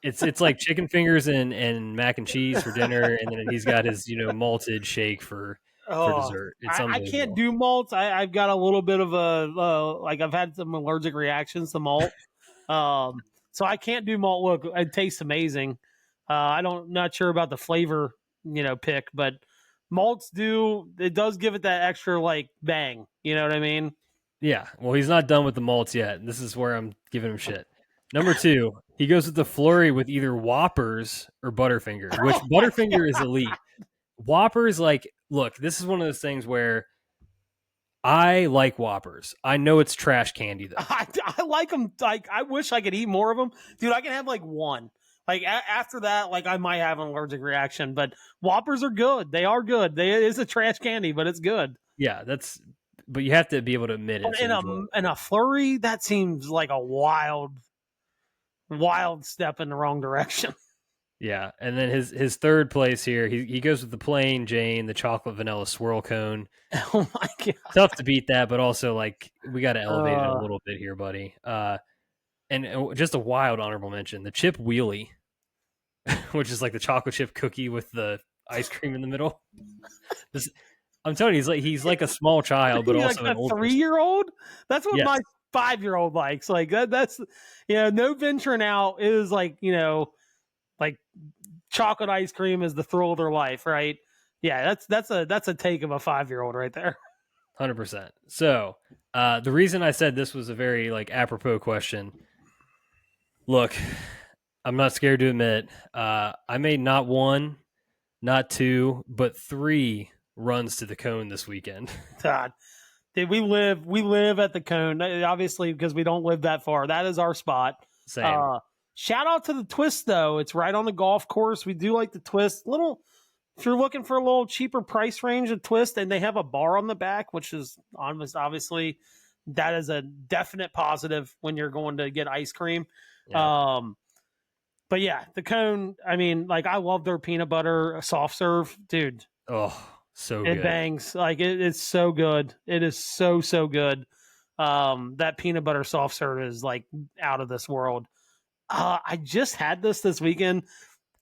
It's like chicken fingers and mac and cheese for dinner, and then he's got his malted shake for dessert. It's I can't do malts. I've got a little bit of I've had some allergic reactions to malt, so I can't do malt. Look, it tastes amazing. Not sure about the flavor, pick, but malts does give it that extra like bang. You know what I mean? Yeah. Well, he's not done with the malts yet. This is where I'm giving him shit. Number 2, he goes with the flurry with either Whoppers or Butterfinger, which Butterfinger is elite. Whoppers, like, look, this is one of those things where I like Whoppers. I know it's trash candy, though. I like them. Like, I wish I could eat more of them. Dude, I can have like one. Like, after that, like, I might have an allergic reaction. But Whoppers are good. They are good. It is a trash candy, but it's good. Yeah, but you have to be able to admit it. In a flurry, that seems like a wild step in the wrong direction. Yeah, and then his third place here, he goes with the plain Jane, the chocolate vanilla swirl cone. Oh my god, tough to beat that, but also like we got to elevate it a little bit here, buddy. And just a wild honorable mention, the chip wheelie, which is like the chocolate chip cookie with the ice cream in the middle. I'm telling you, he's like a small child, but He's also like an a old person. 3-year-old. That's what Yes. my 5-year-old likes. Like that's no venturing out is like like chocolate ice cream is the thrill of their life, right? Yeah, that's a take of a 5-year-old right there. 100%. So the reason I said this was a very like apropos question. Look, I'm not scared to admit I made not one, not two, but 3 runs to the cone this weekend. God, dude, we live at the cone, obviously because we don't live that far. That is our spot. Same. Shout out to the Twist though. It's right on the golf course. We do like the Twist. Little if you're looking for a little cheaper price range of Twist, and they have a bar on the back, which is almost obviously that is a definite positive when you're going to get ice cream. Yeah. But yeah, the cone. I mean, like I love their peanut butter soft serve, dude. Oh, so It good. bangs. Like it's so good. It is so good. That peanut butter soft serve is like out of this world. I just had this weekend.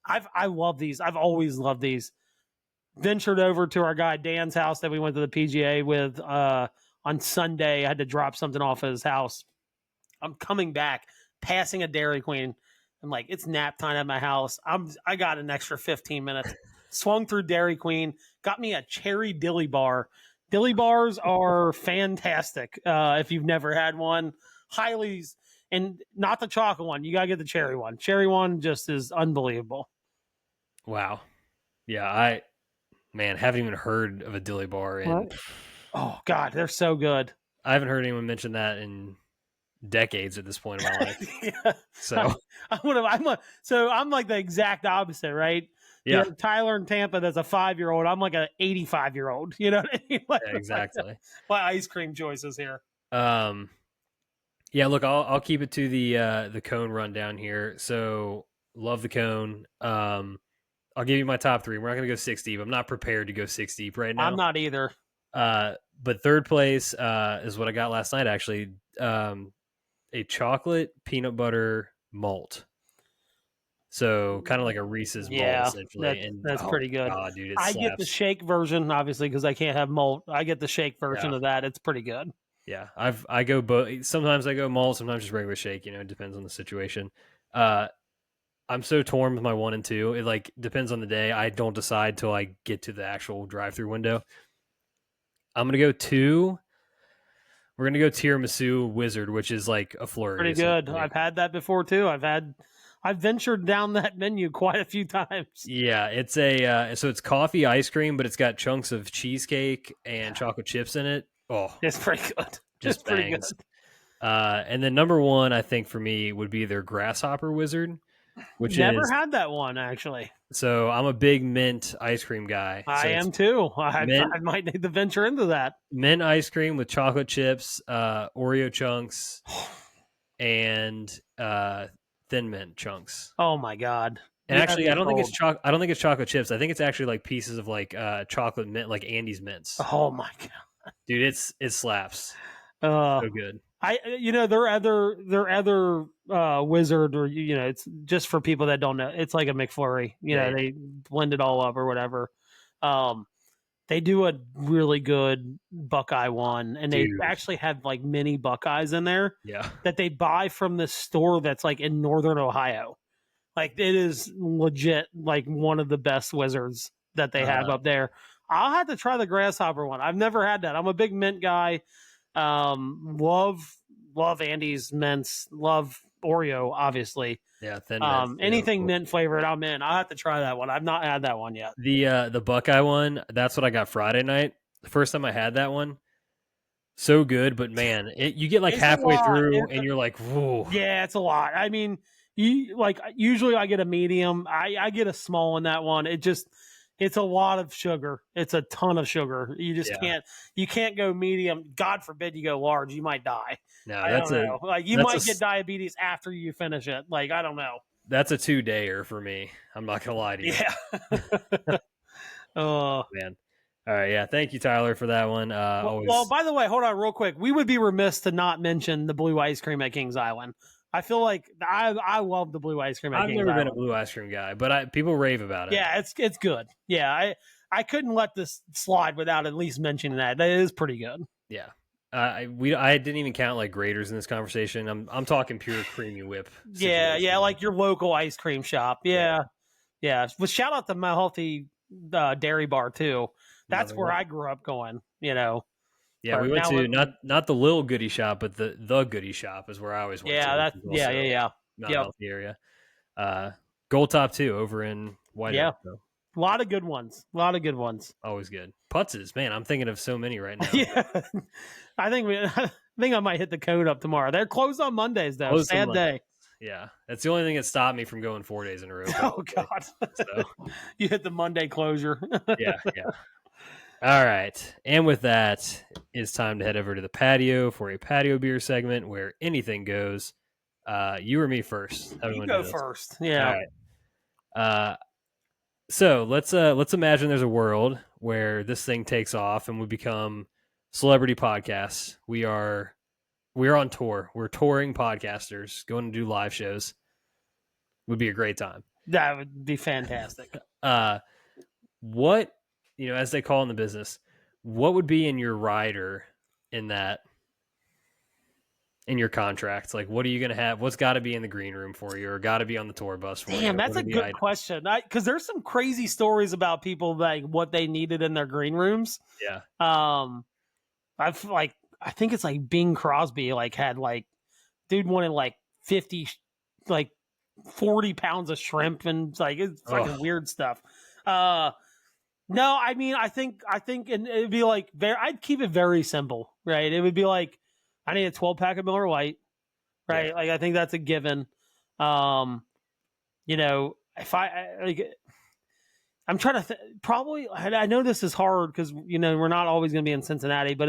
I love these. I've always loved these. Ventured over to our guy Dan's house that we went to the PGA with on Sunday. I had to drop something off at his house. I'm coming back, passing a Dairy Queen. I'm like, it's nap time at my house. I got an extra 15 minutes. Swung through Dairy Queen, got me a cherry dilly bar. Dilly bars are fantastic. If you've never had one, highly, and not the chocolate one. You gotta get the cherry one. Cherry one just is unbelievable. Wow. Yeah, haven't even heard of a dilly bar in. Oh God, they're so good. I haven't heard anyone mention that in decades at this point in my life. Yeah. So I'm like the exact opposite, right? yeah, Tyler in Tampa, that's a 5-year-old. I'm like an 85-year-old. You know what I mean? Like, yeah, exactly. My ice cream choices here. Yeah. Look, I'll keep it to the cone rundown here. So love the cone. I'll give you my top 3. We're not going to go 6 deep. I'm not prepared to go 6 deep right now. I'm not either. But third place is what I got last night. Actually, a chocolate peanut butter malt. So kind of like a Reese's malt, essentially. That's pretty good. God, dude, I get the shake version, obviously, because I can't have malt. I get the shake version of that. It's pretty good. Yeah, I go both. Sometimes I go malt, sometimes just regular shake. It depends on the situation. I'm so torn with my 1 and 2. It like depends on the day. I don't decide till I get to the actual drive-through window. I'm gonna go 2. We're gonna go tiramisu wizard, which is like a flurry. Pretty good. I've had that before too. I've ventured down that menu quite a few times. Yeah, it's so it's coffee ice cream, but it's got chunks of cheesecake and chocolate chips in it. Oh, it's pretty good. Just pretty bangs. Good. And then number 1, I think for me would be their grasshopper wizard, which never had that one actually. So I'm a big mint ice cream guy. I am too. I might need to venture into that. Mint ice cream with chocolate chips, Oreo chunks, and thin mint chunks. Oh my God. And actually, I don't think it's chocolate chips. I think it's actually like pieces of like chocolate mint, like Andy's mints. Oh my God, dude, it slaps. So good. Their other wizard, or it's just for people that don't know. It's like a McFlurry. They blend it all up or whatever. They do a really good Buckeye one, and they actually have like mini Buckeyes in there. Yeah, that they buy from the store that's like in Northern Ohio. Like it is legit, like one of the best wizards that they have up there. I'll have to try the grasshopper one. I've never had that. I'm a big mint guy. Love Andy's mints. Love Oreo, obviously. Yeah, thin mint. Anything mint flavored, I'm in. I'll have to try that one. I've not had that one yet. The Buckeye one, that's what I got Friday night. The first time I had that one, so good. But man, you get like halfway through, and you're like, whoa. Yeah, it's a lot. I mean, usually I get a medium. I get a small in that one. It's a lot of sugar. It's a ton of sugar. You just can't go medium. God forbid you go large. You might die. No, you might get diabetes after you finish it. Like, I don't know. That's a 2-dayer for me. I'm not going to lie to you. Yeah. Oh, man. All right. Yeah. Thank you, Tyler, for that one. Well, by the way, hold on real quick. We would be remiss to not mention the blue ice cream at Kings Island. I feel like I love the blue ice cream. I've never been a blue ice cream guy, but people rave about it. Yeah, it's good. Yeah, I couldn't let this slide without at least mentioning that. That is pretty good. Yeah. I didn't even count like graders in this conversation. I'm talking pure creamy whip. Yeah, situation. like your local ice cream shop. Yeah. Well, shout out to my healthy dairy bar too. That's where I grew up going. Yeah, but we went to not the little goodie shop, but the goodie shop is where I always went. Yeah, to. Yeah. Not healthy area. Gold Top too over in White Oak. So. A lot of good ones. Always good. Putzes, man. I'm thinking of so many right now. Yeah, I think I might hit the code up tomorrow. They're closed on Mondays though. Sad day. Yeah, that's the only thing that stopped me from going 4 days in a row. Oh God! So. You hit the Monday closure. Yeah. All right, and with that, it's time to head over to the patio for a patio beer segment where anything goes. You or me first? You go first. Yeah. All right. So let's imagine there's a world where this thing takes off and we become celebrity podcasts. We're on tour. We're touring podcasters, going to do live shows. Would be a great time. That would be fantastic. What, as they call in the business, what would be in your rider in your contract? Like, what are you going to have? What's got to be in the green room for you or got to be on the tour bus for you? Damn, that's a good question. Because there's some crazy stories about people like what they needed in their green rooms. Yeah. I think it's like Bing Crosby had dude wanted 40 pounds of shrimp and it's fucking weird stuff. No, I mean, I think and it'd be I'd keep it very simple, right? It would be I need a 12-pack of Miller Lite, right? Yeah. I think that's a given. If I'm trying to probably, I know this is hard because, we're not always going to be in Cincinnati, but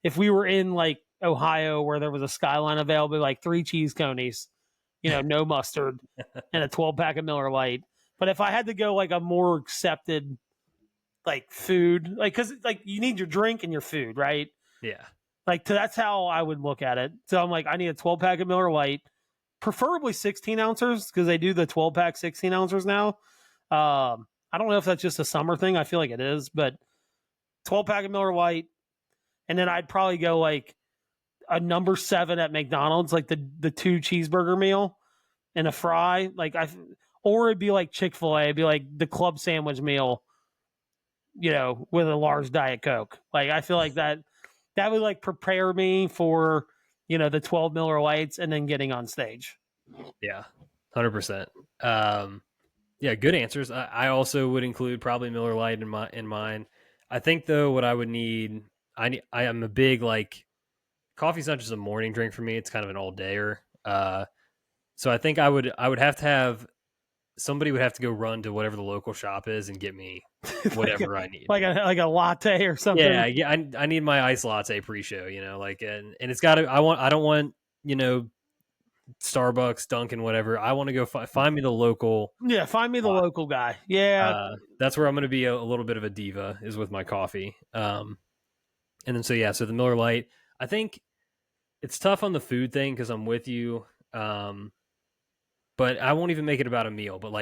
if we were in Ohio where there was a Skyline available, 3 cheese conies, no mustard and a 12-pack of Miller Lite. But if I had to go a more accepted food, because you need your drink and your food, right? Yeah. That's how I would look at it. So I'm I need a 12-pack of Miller Lite, preferably 16 ounces because they do the 12-pack 16 ounces now. I don't know if that's just a summer thing. I feel like it is, but 12-pack of Miller Lite, and then I'd probably go a number 7 at McDonald's, the 2 cheeseburger meal and a fry. Or it'd be Chick-fil-A, it'd be the club sandwich meal, with a large Diet Coke. I feel that would prepare me for, the 12 Miller Lights and then getting on stage. Yeah, 100%. Yeah, good answers. I also would include probably Miller Lite in mine. I think though, what I would need, I am a big coffee's not just a morning drink for me; it's kind of an all dayer. So I think I would have to have somebody would have to go run to whatever the local shop is and get me whatever I need, like a latte or something. Yeah. I need my iced latte pre-show, and it's got to. I don't want Starbucks, Dunkin', whatever. I want to go find me the local. Yeah, find me the local guy. Yeah, that's where I'm going to be a little bit of a diva is with my coffee. And then so the Miller Lite. I think it's tough on the food thing because I'm with you. But I won't even make it about a meal. But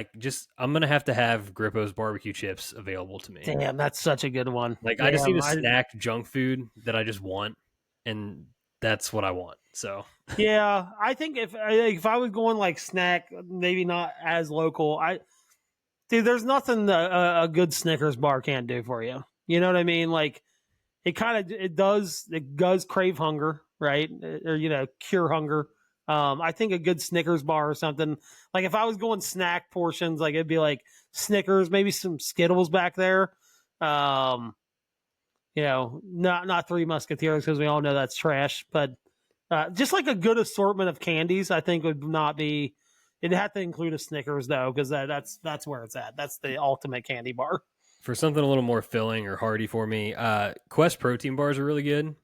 I'm gonna have to have Grippo's barbecue chips available to me. Damn, that's such a good one. I just need a snack junk food that I just want, and that's what I want. So yeah, I think if I was going snack, maybe not as local. There's nothing a good Snickers bar can't do for you. You know what I mean? It does crave hunger, right? Or cure hunger. I think a good Snickers bar or something. If I was going snack portions, it'd be Snickers, maybe some Skittles back there. Not 3 Musketeers because we all know that's trash. But just a good assortment of candies, I think would not be. It'd have to include a Snickers though, because that's where it's at. That's the ultimate candy bar. For something a little more filling or hearty for me, Quest protein bars are really good.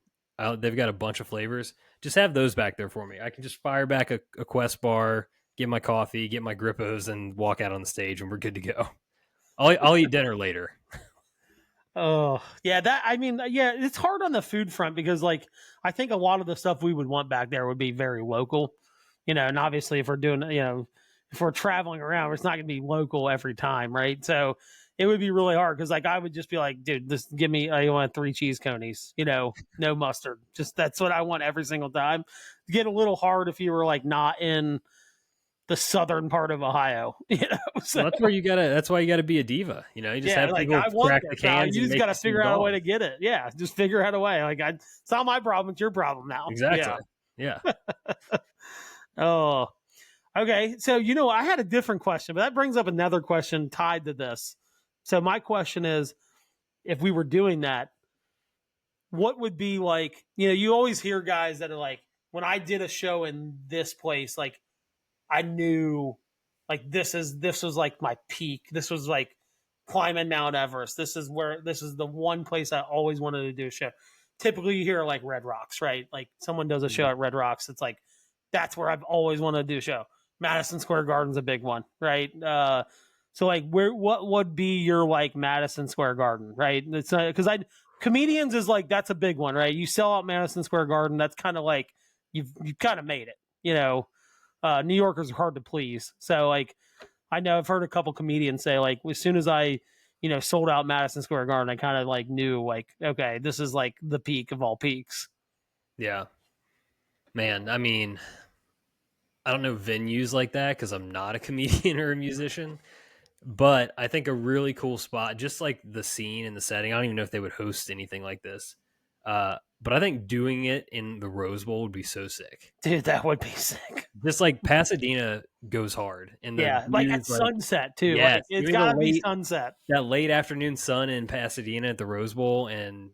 They've got a bunch of flavors. Just have those back there for me. I can just fire back a Quest bar, get my coffee, get my Grippos, and walk out on the stage, and we're good to go. I'll eat dinner later. Oh, yeah. It's hard on the food front because, I think a lot of the stuff we would want back there would be very local, and obviously if we're doing, if we're traveling around, it's not going to be local every time, right? So it would be really hard because like I would just be like, dude, just give me. I want 3 cheese conies. No mustard. Just that's what I want every single time. It'd get a little hard if you were like not in the southern part of Ohio. So Well, that's why you gotta be a diva. You just have like people I want crack the this now. cans You and just make got to you figure some out a way to dogs. get it. Yeah, just figure out a way. Like it's not my problem. It's your problem now. Exactly. Yeah. Yeah. Oh, okay. So I had a different question, but that brings up another question tied to this. So my question is, if we were doing that, what would be like? You always hear guys that are like, when I did a show in this place, like I knew, like this was like my peak. This was like climbing Mount Everest. This is the one place I always wanted to do a show. Typically, you hear like Red Rocks, right? Like someone does a show at Red Rocks. It's like that's where I've always wanted to do a show. Madison Square Garden's a big one, right? So like, what would be your like Madison Square Garden, right? It's because comedians is like that's a big one, right? You sell out Madison Square Garden, that's kind of like you've kind of made it, New Yorkers are hard to please. So like, I know I've heard a couple comedians say like, as soon as I, sold out Madison Square Garden, I kind of like knew like, okay, this is like the peak of all peaks. Yeah. Man, I mean, I don't know venues like that because I'm not a comedian or a musician, but I think a really cool spot, just like the scene and the setting. I don't even know if they would host anything like this. But I think doing it in the Rose Bowl would be so sick. Dude, that would be sick. Just like Pasadena goes hard. And like at sunset too. Yeah, like, it's got to be sunset. That late afternoon sun in Pasadena at the Rose Bowl, and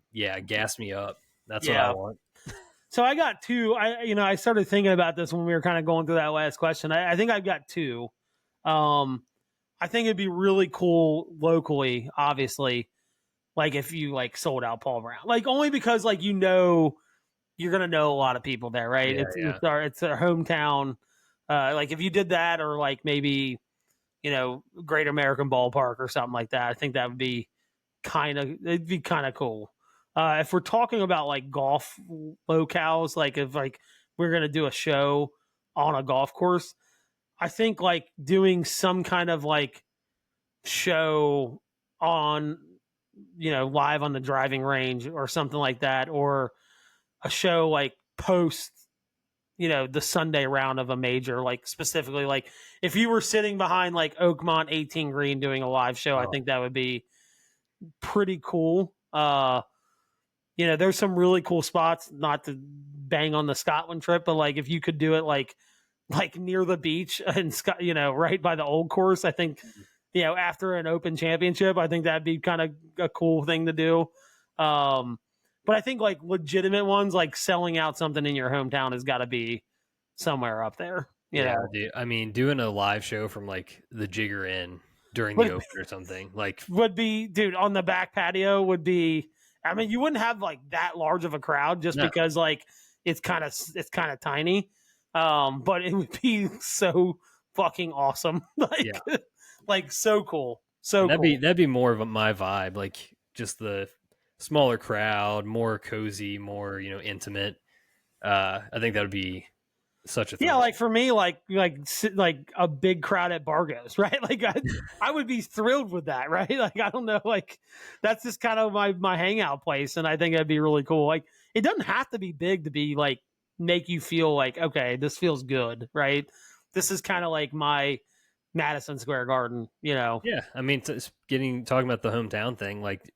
gas me up. That's what I want. So I got 2. I started thinking about this when we were kind of going through that last question. I think I've got 2. I think it'd be really cool locally, obviously, like if you like sold out Paul Brown, like only because like you're gonna know a lot of people there, right? It's our hometown. Like if you did that, or like maybe Great American Ballpark or something like that, I think that would be it'd be kind of cool. If we're talking about like golf locales, like if like we're gonna do a show on a golf course, I think like doing some kind of like show on live on the driving range or something like that, or a show like post the Sunday round of a major, like specifically like if you were sitting behind like Oakmont 18 green doing a live show, I think that would be pretty cool. There's some really cool spots, not to bang on the Scotland trip, but like if you could do it like near the beach and right by the old course, I think after an Open Championship, I think that'd be kind of a cool thing to do. But I think like legitimate ones, like selling out something in your hometown, has got to be somewhere up there. Dude. I mean, doing a live show from like the Jigger Inn during the Open or something like would be, dude, on the back patio would be. I mean, you wouldn't have like that large of a crowd just because like it's kind of tiny, but it would be so fucking awesome. Like so cool. That'd be more of my vibe, like just the smaller crowd, more cozy, more intimate. I think that would be such a thrill. Like for me, like a big crowd at Bargo's, right? Like I would be thrilled with that, right? Like I don't know, like that's just kind of my hangout place, and I think that'd be really cool. Like it doesn't have to be big to be like make you feel like, okay, this feels good, right? This is kind of like my Madison Square Garden, Yeah, I mean, talking about the hometown thing, like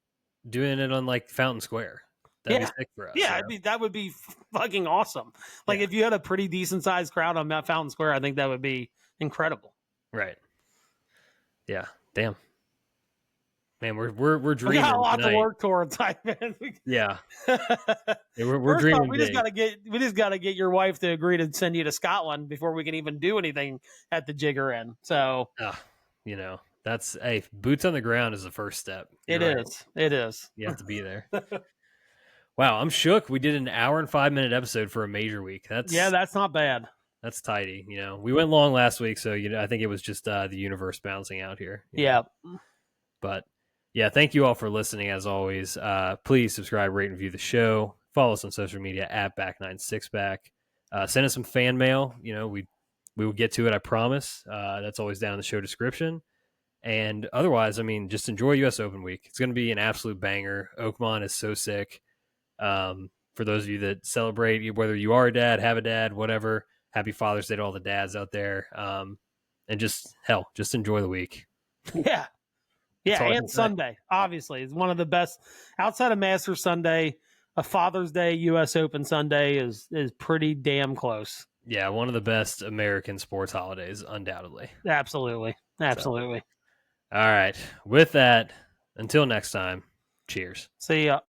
doing it on like Fountain Square. That'd be sick for us. Yeah, that would be fucking awesome. Like if you had a pretty decent sized crowd on Fountain Square, I think that would be incredible. Right. Yeah. Damn. Man, we're dreaming. We got a lot to work towards. Yeah. We're dreaming. Off, we just gotta get your wife to agree to send you to Scotland before we can even do anything at the Jigger Inn. So, that's boots on the ground is the first step. It is. You have to be there. Wow, I'm shook. We did an hour and 5-minute episode for a major week. That's not bad. That's tidy. We went long last week, so I think it was just the universe bouncing out here. Yeah. But yeah, thank you all for listening. As always, please subscribe, rate, and review the show. Follow us on social media at Back96Back. Send us some fan mail. We will get to it. I promise. That's always down in the show description. And otherwise, I mean, just enjoy US Open week. It's going to be an absolute banger. Oakmont is so sick. For those of you that celebrate, whether you are a dad, have a dad, whatever, happy Father's Day to all the dads out there. And just enjoy the week. Yeah. Yeah, and Sunday, obviously, is one of the best outside of Masters Sunday. A Father's Day U.S. Open Sunday is pretty damn close. Yeah, one of the best American sports holidays, undoubtedly. Absolutely. All right. With that, until next time, cheers. See ya.